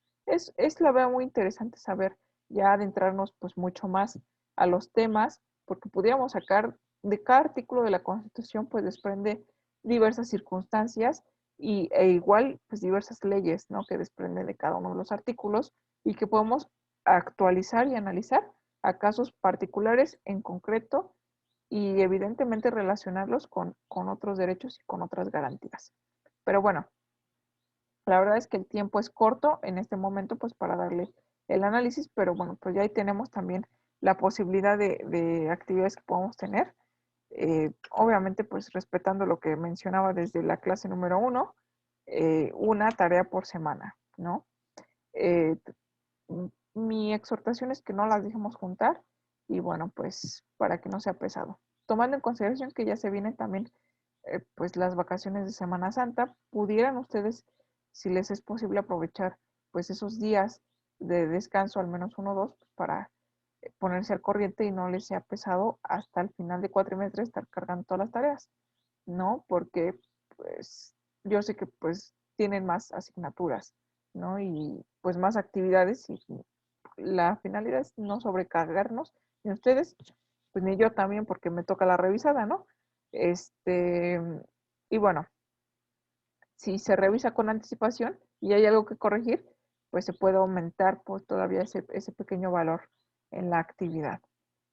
La veo muy interesante saber ya adentrarnos pues mucho más a los temas, porque pudiéramos sacar de cada artículo de la Constitución pues desprende diversas circunstancias e igual pues diversas leyes, ¿no? Que desprenden de cada uno de los artículos y que podemos actualizar y analizar a casos particulares en concreto y evidentemente relacionarlos con otros derechos y con otras garantías. Pero bueno, la verdad es que el tiempo es corto en este momento pues para darle el análisis, pero bueno, pues ya ahí tenemos también la posibilidad de actividades que podemos tener. Obviamente pues respetando lo que mencionaba desde la clase número 1, una tarea por semana, ¿no? Eh, Mi exhortación es que no las dejemos juntar y bueno, pues para que no sea pesado. Tomando en consideración que ya se vienen también pues las vacaciones de Semana Santa, pudieran ustedes, si les es posible, aprovechar pues esos días de descanso, al menos uno o dos, pues, para ponerse al corriente y no les sea pesado hasta el final de cuatrimestre estar cargando todas las tareas, ¿no? Porque pues yo sé que pues tienen más asignaturas, ¿no? Y pues más actividades y la finalidad es no sobrecargarnos, ni ustedes, pues ni yo también porque me toca la revisada, ¿no? Este, y bueno, si se revisa con anticipación y hay algo que corregir, pues se puede aumentar pues todavía ese pequeño valor en la actividad.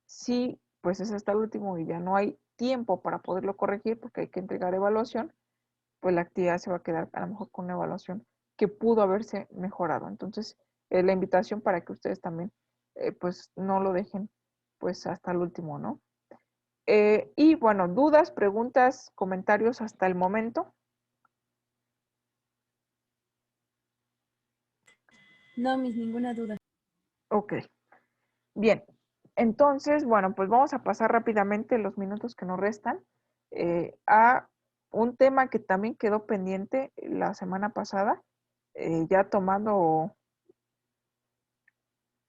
Si pues es hasta el último y ya no hay tiempo para poderlo corregir porque hay que entregar evaluación, pues la actividad se va a quedar a lo mejor con una evaluación que pudo haberse mejorado. Entonces, la invitación para que ustedes también pues no lo dejen pues hasta el último, ¿no? Y bueno, dudas, preguntas, comentarios hasta el momento. No, Miss, ninguna duda. Ok, bien. Entonces, bueno, pues vamos a pasar rápidamente los minutos que nos restan a un tema que también quedó pendiente la semana pasada, ya tomando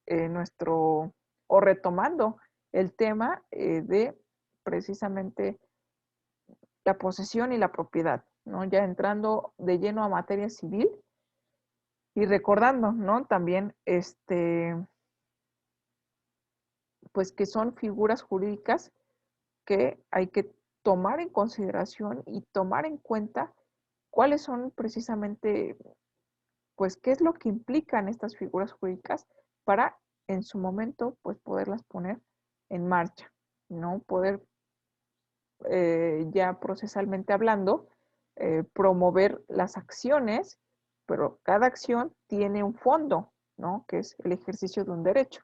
nuestro, o retomando el tema de precisamente la posesión y la propiedad, ¿no? Ya entrando de lleno a materia civil y recordando, ¿no? También, pues que son figuras jurídicas que hay que tomar en consideración y tomar en cuenta cuáles son precisamente, pues, qué es lo que implican estas figuras jurídicas para en su momento, pues, poderlas poner en marcha, ¿no? Poder ya procesalmente hablando, promover las acciones, pero cada acción tiene un fondo, ¿no? Que es el ejercicio de un derecho.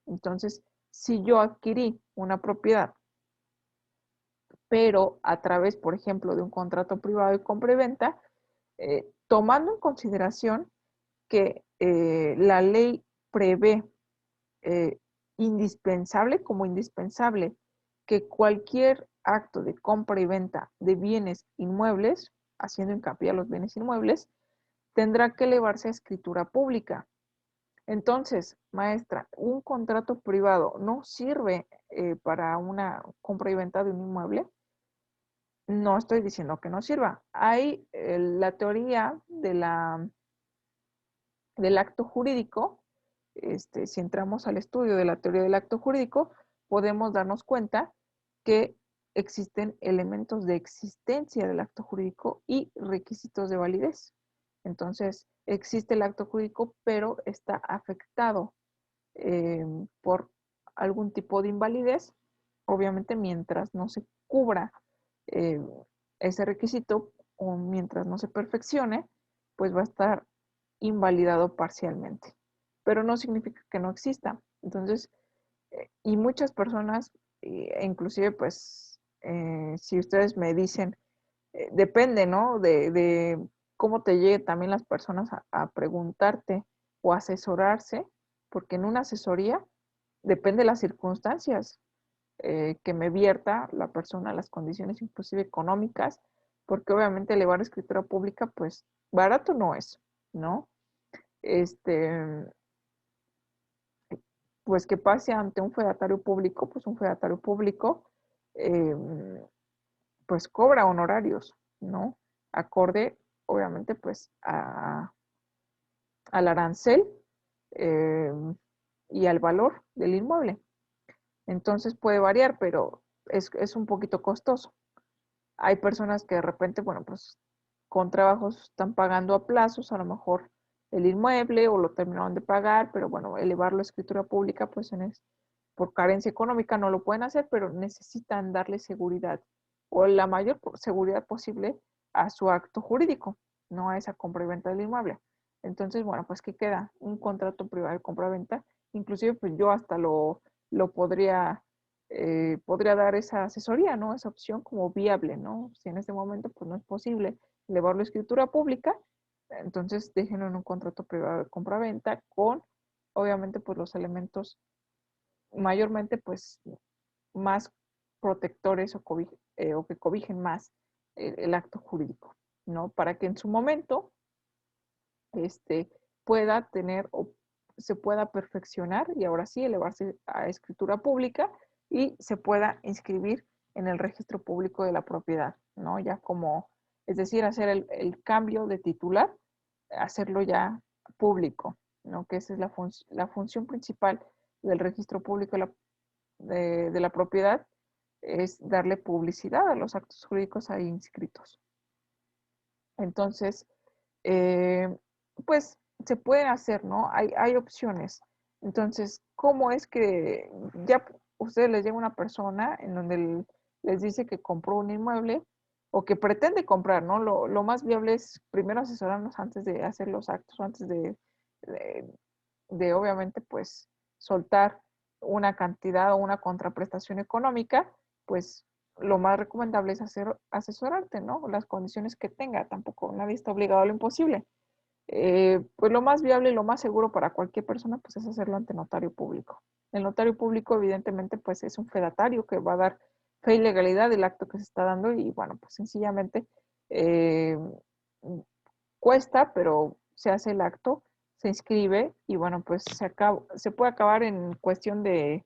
Entonces, si yo adquirí una propiedad, pero a través, por ejemplo, de un contrato privado de compra y venta, tomando en consideración que la ley prevé eh, indispensable como indispensable que cualquier acto de compra y venta de bienes inmuebles, haciendo hincapié a los bienes inmuebles, tendrá que elevarse a escritura pública. Entonces, maestra, un contrato privado no sirve para una compra y venta de un inmueble. No estoy diciendo que no sirva. Hay la teoría del acto jurídico. Si entramos al estudio de la teoría del acto jurídico, podemos darnos cuenta que existen elementos de existencia del acto jurídico y requisitos de validez. Entonces, existe el acto jurídico, pero está afectado por algún tipo de invalidez, obviamente mientras no se cubra eh, ese requisito o mientras no se perfeccione, pues va a estar invalidado parcialmente. Pero no significa que no exista. Entonces, y muchas personas, inclusive pues, si ustedes me dicen, depende, ¿no? De cómo te lleguen también las personas a preguntarte o asesorarse, porque en una asesoría depende de las circunstancias que me vierta la persona, las condiciones inclusive económicas, porque obviamente elevar a escritura pública, pues barato no es, ¿no? Este, pues que pase ante un fedatario público, pues un fedatario público, eh, pues cobra honorarios, ¿no? Acorde, obviamente, pues al arancel eh, y al valor del inmueble. Entonces puede variar, pero es un poquito costoso. Hay personas que de repente, bueno, pues con trabajos están pagando a plazos, a lo mejor el inmueble o lo terminaron de pagar, pero bueno, elevarlo a escritura pública, pues por carencia económica no lo pueden hacer, pero necesitan darle seguridad o la mayor seguridad posible a su acto jurídico, no a esa compra y venta del inmueble. Entonces, bueno, pues ¿qué queda? Un contrato privado de compra-venta. Inclusive, pues yo hasta lo podría dar esa asesoría, ¿no? Esa opción como viable, ¿no? Si en este momento pues no es posible elevarlo a escritura pública, entonces déjenlo en un contrato privado de compra-venta con, obviamente, pues los elementos mayormente pues más protectores o que cobijen más el acto jurídico, ¿no? Para que en su momento este, pueda tener o se pueda perfeccionar y ahora sí elevarse a escritura pública y se pueda inscribir en el registro público de la propiedad, ¿no? Ya como, es decir, hacer el cambio de titular, hacerlo ya público, ¿no? Que esa es la función principal del registro público de la propiedad, es darle publicidad a los actos jurídicos ahí inscritos. Entonces, eh, pues se puede hacer, ¿no? Hay opciones. Entonces, ¿cómo es que ya ustedes les llega una persona en donde les dice que compró un inmueble o que pretende comprar, ¿no? Lo más viable es primero asesorarnos antes de hacer los actos, antes de, de obviamente, pues, soltar una cantidad o una contraprestación económica, pues lo más recomendable es asesorarte, ¿no? Las condiciones que tenga, tampoco nadie está obligado a lo imposible. Pues lo más viable y lo más seguro para cualquier persona, pues es hacerlo ante notario público. El notario público, evidentemente, pues es un fedatario que va a dar fe y legalidad del acto que se está dando y, bueno, pues sencillamente eh, cuesta, pero se hace el acto, se inscribe y, bueno, pues se puede acabar en cuestión de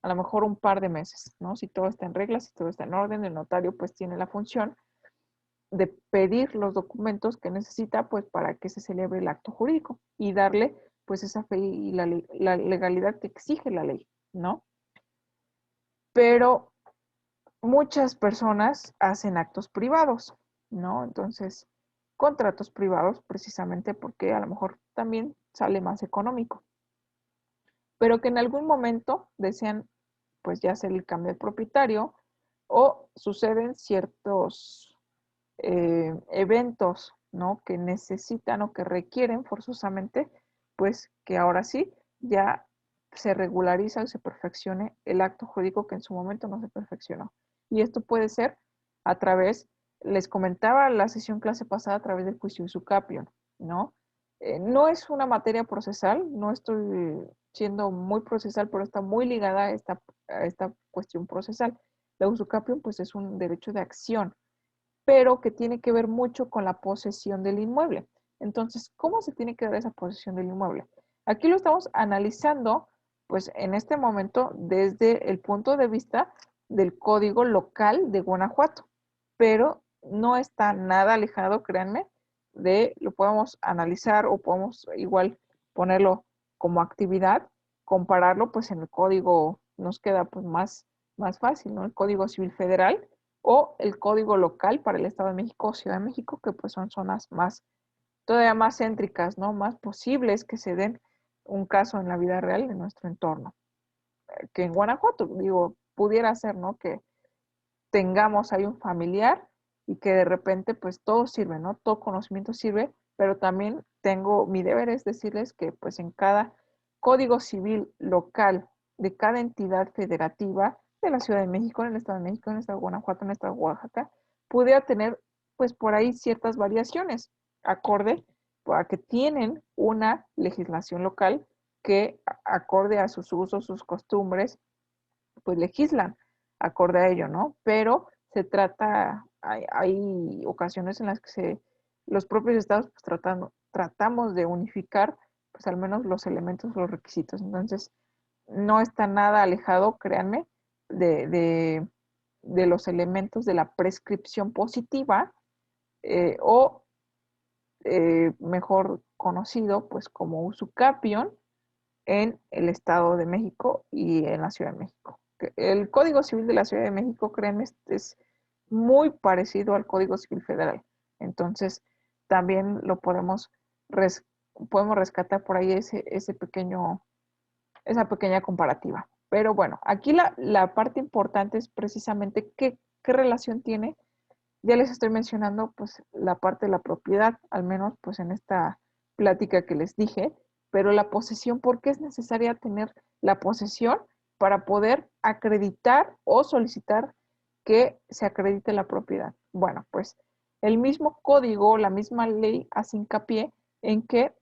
a lo mejor un par de meses, ¿no? Si todo está en regla, si todo está en orden, el notario pues tiene la función de pedir los documentos que necesita pues para que se celebre el acto jurídico y darle pues esa fe y la legalidad que exige la ley, ¿no? Pero muchas personas hacen actos privados, ¿no? Entonces, contratos privados precisamente porque a lo mejor también sale más económico, pero que en algún momento desean pues ya hacer el cambio de propietario o suceden ciertos eventos, ¿no? Que necesitan o que requieren forzosamente, pues que ahora sí ya se regulariza o se perfeccione el acto jurídico que en su momento no se perfeccionó. Y esto puede ser a través, les comentaba la sesión clase pasada, a través del juicio usucapión, ¿no? No es una materia procesal, no estoy siendo muy procesal, pero está muy ligada a esta cuestión procesal. La usucapión, pues, es un derecho de acción, pero que tiene que ver mucho con la posesión del inmueble. Entonces, ¿cómo se tiene que dar esa posesión del inmueble? Aquí lo estamos analizando, pues en este momento, desde el punto de vista del código local de Guanajuato, pero no está nada alejado, créanme, lo podemos analizar o podemos igual ponerlo como actividad, compararlo, pues en el código nos queda pues más fácil, ¿no? El Código Civil Federal o el código local para el Estado de México o Ciudad de México, que pues son zonas todavía más céntricas, ¿no? Más posibles que se den un caso en la vida real de nuestro entorno. Que en Guanajuato, digo, pudiera ser, ¿no? Que tengamos ahí un familiar y que de repente pues todo sirve, ¿no? Todo conocimiento sirve, pero también mi deber es decirles que pues en cada código civil local de cada entidad federativa de la Ciudad de México, en el Estado de México, en el Estado de Guanajuato, en el Estado de Oaxaca, pudiera tener pues por ahí ciertas variaciones acorde a que tienen una legislación local que acorde a sus usos, sus costumbres, pues legislan acorde a ello, ¿no? Pero se trata, hay ocasiones en las que los propios estados pues, tratamos de unificar pues al menos los elementos, los requisitos. Entonces, no está nada alejado, créanme, de los elementos de la prescripción positiva o mejor conocido pues como usucapión en el Estado de México y en la Ciudad de México. El Código Civil de la Ciudad de México, créanme, es muy parecido al Código Civil Federal. Entonces, también lo podemos rescatar por ahí esa pequeña comparativa. Pero bueno, aquí la parte importante es precisamente qué relación tiene. Ya les estoy mencionando pues la parte de la propiedad, al menos pues en esta plática que les dije, pero la posesión, ¿por qué es necesaria tener la posesión para poder acreditar o solicitar que se acredite la propiedad? Bueno, pues el mismo código, la misma ley hace hincapié en que,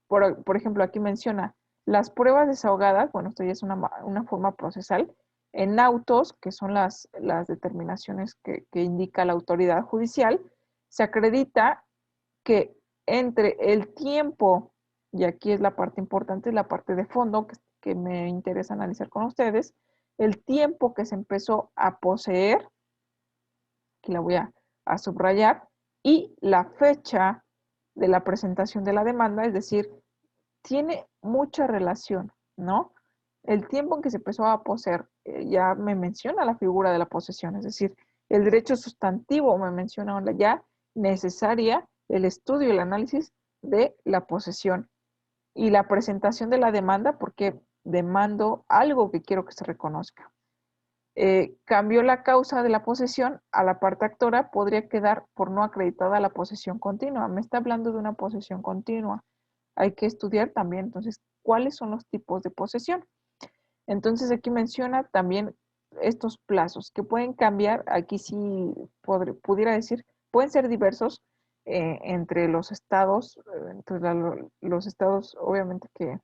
por ejemplo, aquí menciona las pruebas desahogadas, bueno, esto ya es una forma procesal, en autos, que son las determinaciones que indica la autoridad judicial, se acredita que entre el tiempo, y aquí es la parte importante, la parte de fondo que me interesa analizar con ustedes, el tiempo que se empezó a poseer, aquí la voy a subrayar, y la fecha de la presentación de la demanda, es decir, tiene mucha relación, ¿no? El tiempo en que se empezó a poseer, ya me menciona la figura de la posesión, es decir, el derecho sustantivo me menciona ya necesaria el estudio y el análisis de la posesión y la presentación de la demanda porque demando algo que quiero que se reconozca. Cambió la causa de la posesión a la parte actora, podría quedar por no acreditada la posesión continua. Me está hablando de una posesión continua. Hay que estudiar también, entonces, cuáles son los tipos de posesión. Entonces, aquí menciona también estos plazos que pueden cambiar. Aquí sí pudiera decir, pueden ser diversos entre los estados, los estados, obviamente que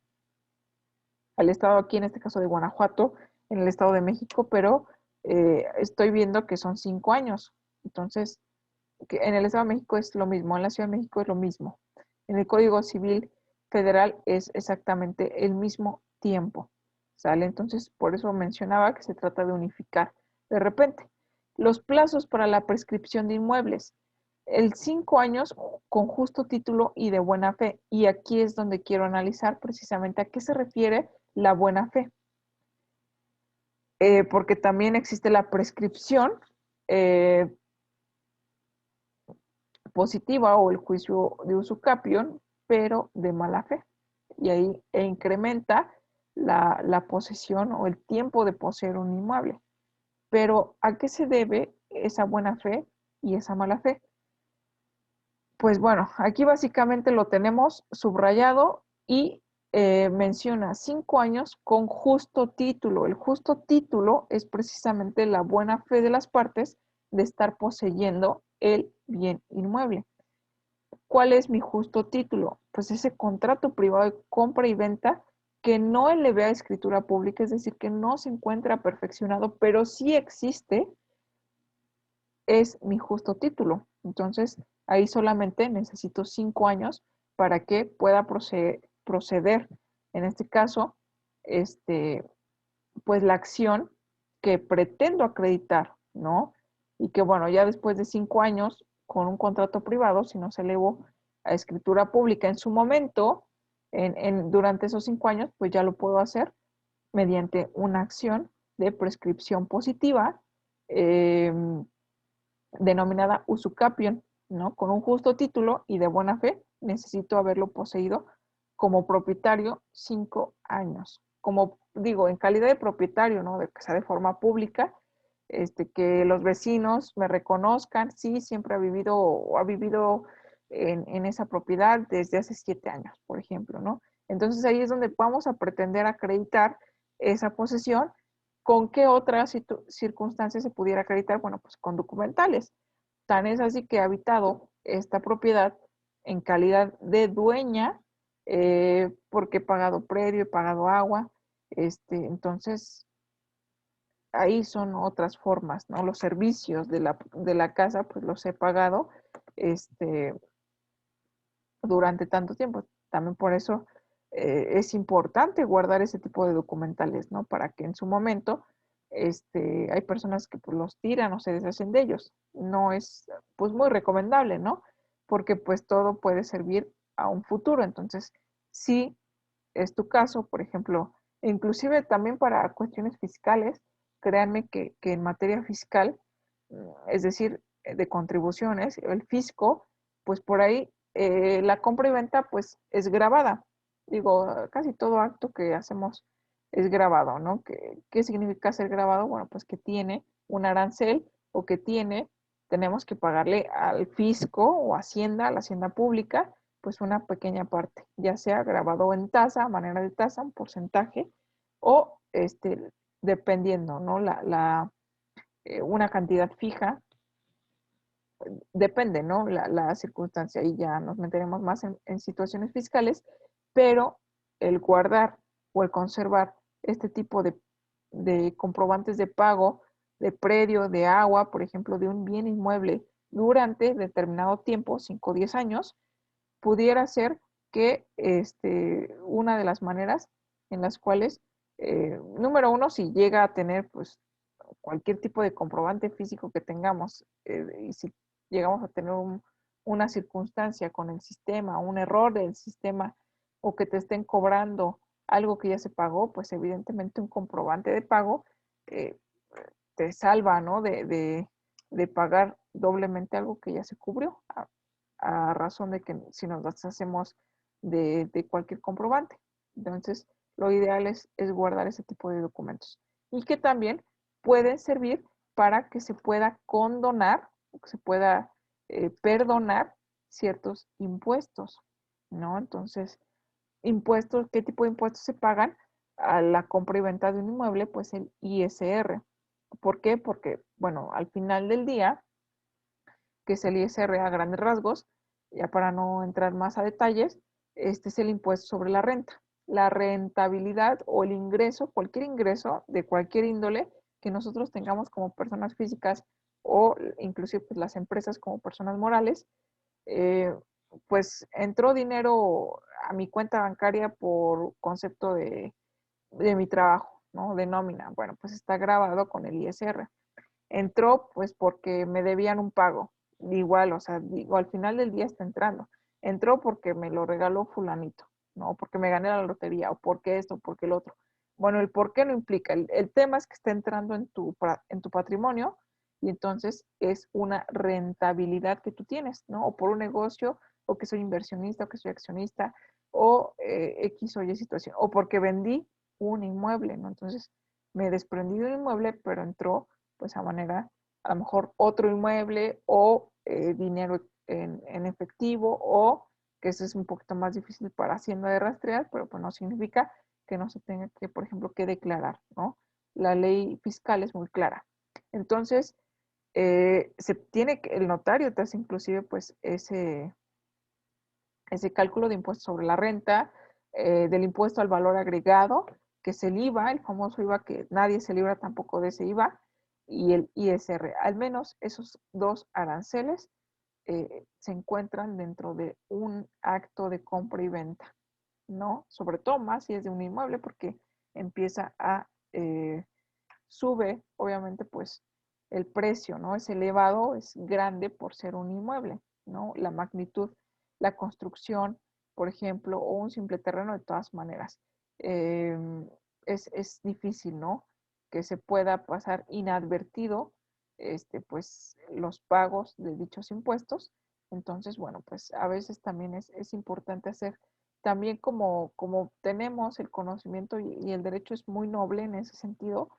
al estado aquí, en este caso de Guanajuato, en el Estado de México, pero estoy viendo que son 5 años. Entonces, que en el Estado de México es lo mismo, en la Ciudad de México es lo mismo. En el Código Civil Federal es exactamente el mismo tiempo. ¿Sale? Entonces, por eso mencionaba que se trata de unificar. De repente, los plazos para la prescripción de inmuebles. El 5 años con justo título y de buena fe. Y aquí es donde quiero analizar precisamente a qué se refiere la buena fe. Porque también existe la prescripción positiva o el juicio de usucapión, pero de mala fe. Y ahí incrementa la posesión o el tiempo de poseer un inmueble. Pero ¿a qué se debe esa buena fe y esa mala fe? Pues bueno, aquí básicamente lo tenemos subrayado y menciona 5 años con justo título. El justo título es precisamente la buena fe de las partes de estar poseyendo el bien inmueble. ¿Cuál es mi justo título? Pues ese contrato privado de compra y venta que no eleve a escritura pública, es decir, que no se encuentra perfeccionado, pero sí existe, es mi justo título. Entonces, ahí solamente necesito 5 años para que pueda proceder. En este caso, pues la acción que pretendo acreditar, ¿no? Y que bueno, ya después de 5 años, con un contrato privado, si no se elevó a escritura pública en su momento, durante esos 5 años, pues ya lo puedo hacer mediante una acción de prescripción positiva eh, denominada usucapión, ¿no? Con un justo título y de buena fe, necesito haberlo poseído como propietario 5 años. Como digo, en calidad de propietario, ¿no? De que sea de forma pública, que los vecinos me reconozcan, sí, siempre ha vivido en esa propiedad desde hace 7 años, por ejemplo, ¿no? Entonces ahí es donde vamos a pretender acreditar esa posesión. ¿Con qué otras circunstancias se pudiera acreditar? Bueno, pues con documentales. Tan es así que he habitado esta propiedad en calidad de dueña, porque he pagado predio, he pagado agua, entonces ahí son otras formas, ¿no? Los servicios de la casa, pues los he pagado durante tanto tiempo. También por eso es importante guardar ese tipo de documentales, ¿no? Para que en su momento hay personas que pues, los tiran o se deshacen de ellos. No es pues muy recomendable, ¿no? Porque pues todo puede servir a un futuro. Entonces, si es tu caso, por ejemplo, inclusive también para cuestiones fiscales, créanme que en materia fiscal, es decir, de contribuciones, el fisco, pues por ahí la compra y venta pues es grabada. Digo, casi todo acto que hacemos es grabado, ¿no? ¿Qué significa ser grabado? Bueno, pues que tiene un arancel o que tenemos que pagarle al fisco o Hacienda, a la Hacienda Pública, pues una pequeña parte, ya sea grabado en tasa, a manera de tasa, un porcentaje, o dependiendo, ¿no? Una cantidad fija, depende, ¿no? La circunstancia, y ya nos meteremos más en situaciones fiscales, pero el guardar o el conservar este tipo de comprobantes de pago de predio, de agua, por ejemplo, de un bien inmueble durante determinado tiempo, 5 o 10 años, pudiera ser que una de las maneras en las cuales, número uno, si llega a tener pues cualquier tipo de comprobante físico que tengamos, y si llegamos a tener una circunstancia con el sistema, un error del sistema, o que te estén cobrando algo que ya se pagó, pues evidentemente un comprobante de pago eh, te salva, ¿no? De pagar doblemente algo que ya se cubrió, a razón de que si nos deshacemos de cualquier comprobante. Entonces, lo ideal es guardar ese tipo de documentos. Y que también pueden servir para que se pueda condonar, que se pueda perdonar ciertos impuestos, ¿no? Entonces, impuestos, ¿qué tipo de impuestos se pagan a la compra y venta de un inmueble? Pues el ISR. ¿Por qué? Porque, bueno, al final del día, que es el ISR a grandes rasgos, ya para no entrar más a detalles, este es el impuesto sobre la renta. La rentabilidad o el ingreso, cualquier ingreso de cualquier índole que nosotros tengamos como personas físicas o inclusive pues, las empresas como personas morales, eh, pues entró dinero a mi cuenta bancaria por concepto de mi trabajo, ¿no? De nómina. Bueno, pues está grabado con el ISR. Entró pues porque me debían un pago. Igual, o sea, digo, al final del día está entrando. Entró porque me lo regaló fulanito, ¿no? Porque me gané la lotería, o porque esto, o porque el otro. Bueno, el por qué no implica. El tema es que está entrando en tu patrimonio, y entonces es una rentabilidad que tú tienes, ¿no? O por un negocio, o que soy inversionista, o que soy accionista, o X o Y situación, o porque vendí un inmueble, ¿no? Entonces me desprendí de un inmueble, pero entró pues a manera, a lo mejor otro inmueble o dinero en efectivo, o que eso es un poquito más difícil para Hacienda de rastrear, pero pues no significa que no se tenga que, por ejemplo, que declarar, ¿no? La ley fiscal es muy clara. Entonces, se tiene que, el notario te hace inclusive pues ese cálculo de impuestos sobre la renta, del impuesto al valor agregado, que es el IVA, el famoso IVA, que nadie se libra tampoco de ese IVA, y el ISR. Al menos esos dos aranceles se encuentran dentro de un acto de compra y venta, ¿no? Sobre todo más si es de un inmueble, porque empieza a sube, obviamente, pues el precio, ¿no? Es elevado, es grande por ser un inmueble, ¿no? La magnitud, la construcción, por ejemplo, o un simple terreno, de todas maneras, eh, es difícil, ¿no? Que se pueda pasar inadvertido, pues, los pagos de dichos impuestos. Entonces, bueno, pues a veces también es importante hacer, también como tenemos el conocimiento y el derecho es muy noble en ese sentido,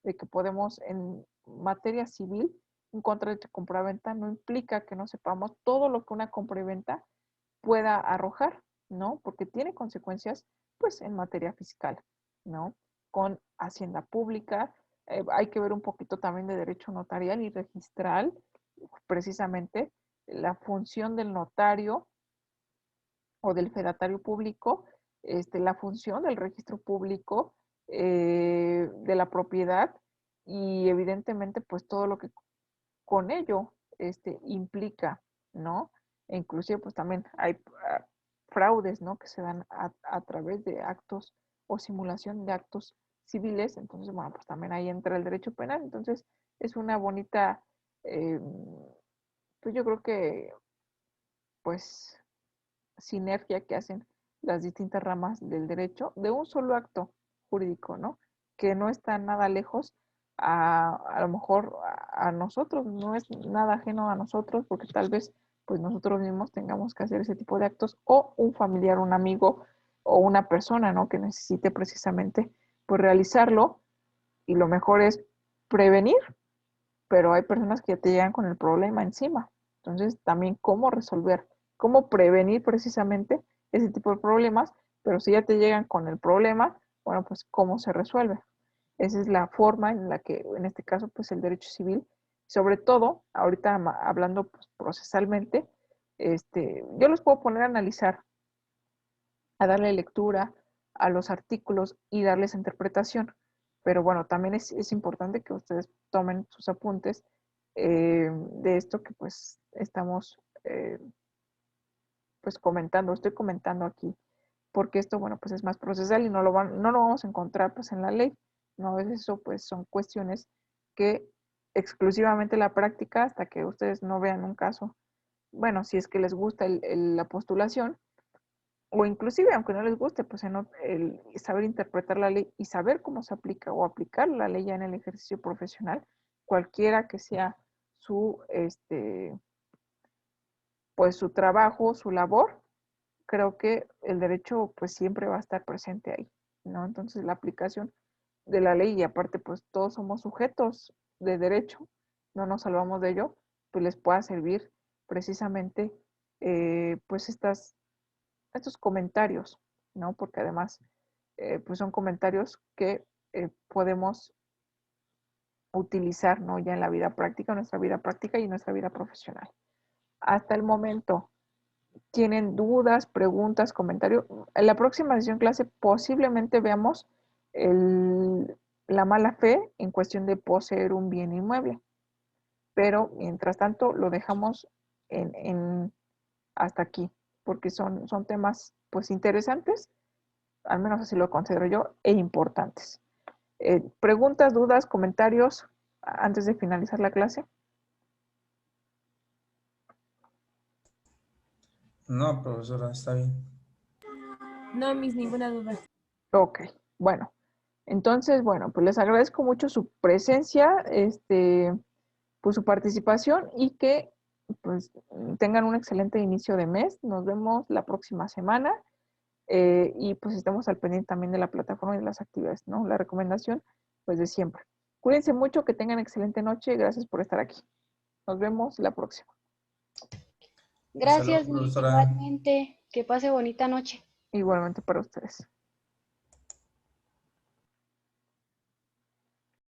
de que podemos en materia civil, un contrato de compraventa no implica que no sepamos todo lo que una compraventa pueda arrojar, ¿no? Porque tiene consecuencias, pues, en materia fiscal, ¿no? Con Hacienda Pública, hay que ver un poquito también de derecho notarial y registral, precisamente la función del notario o del fedatario público, la función del registro público de la propiedad, y evidentemente pues todo lo que con ello implica, ¿no? E inclusive pues también hay fraudes, ¿no? Que se dan a través de actos o simulación de actos civiles, entonces, bueno, pues también ahí entra el derecho penal, entonces es una bonita, eh, pues yo creo que, pues, sinergia que hacen las distintas ramas del derecho de un solo acto jurídico, ¿no? Que no está nada lejos a lo mejor a nosotros, no es nada ajeno a nosotros, porque tal vez pues nosotros mismos tengamos que hacer ese tipo de actos o un familiar, un amigo o una persona, ¿no? Que necesite precisamente pues realizarlo y lo mejor es prevenir, pero hay personas que ya te llegan con el problema encima. Entonces, también cómo resolver, cómo prevenir precisamente ese tipo de problemas, pero si ya te llegan con el problema, bueno, pues cómo se resuelve. Esa es la forma en la que, en este caso, pues el derecho civil, sobre todo, ahorita hablando pues, procesalmente, yo los puedo poner a analizar, a darle lectura a los artículos y darles interpretación. Pero bueno, también es importante que ustedes tomen sus apuntes de esto que pues estamos pues comentando, estoy comentando aquí, porque esto, bueno, pues es más procesal y no lo vamos a encontrar pues en la ley, ¿no? A veces eso pues son cuestiones que exclusivamente la práctica hasta que ustedes no vean un caso, bueno, si es que les gusta la postulación, o inclusive aunque no les guste, pues el saber interpretar la ley y saber cómo se aplica o aplicar la ley ya en el ejercicio profesional, cualquiera que sea su, pues su trabajo, su labor, creo que el derecho pues siempre va a estar presente ahí, ¿no? Entonces la aplicación de la ley y aparte pues todos somos sujetos de derecho, no nos salvamos de ello, pues les pueda servir precisamente pues estos comentarios, ¿no? Porque además, pues son comentarios que podemos utilizar, ¿no? Ya en la vida práctica, nuestra vida práctica y nuestra vida profesional. Hasta el momento, ¿tienen dudas, preguntas, comentarios? En la próxima sesión clase posiblemente veamos la mala fe en cuestión de poseer un bien inmueble, pero mientras tanto lo dejamos hasta aquí, porque son temas pues interesantes, al menos así lo considero yo, e importantes. ¿Preguntas, dudas, comentarios antes de finalizar la clase? No, profesora, está bien. No, mis ninguna duda. Ok, bueno. Entonces, bueno, pues les agradezco mucho su presencia, pues su participación y que pues tengan un excelente inicio de mes. Nos vemos la próxima semana y pues estemos al pendiente también de la plataforma y de las actividades, ¿no? La recomendación, pues de siempre. Cuídense mucho, que tengan excelente noche. Gracias por estar aquí. Nos vemos la próxima. Hasta luego, Gracias, Miss, profesora. igualmente. Que pase bonita noche. Igualmente para ustedes.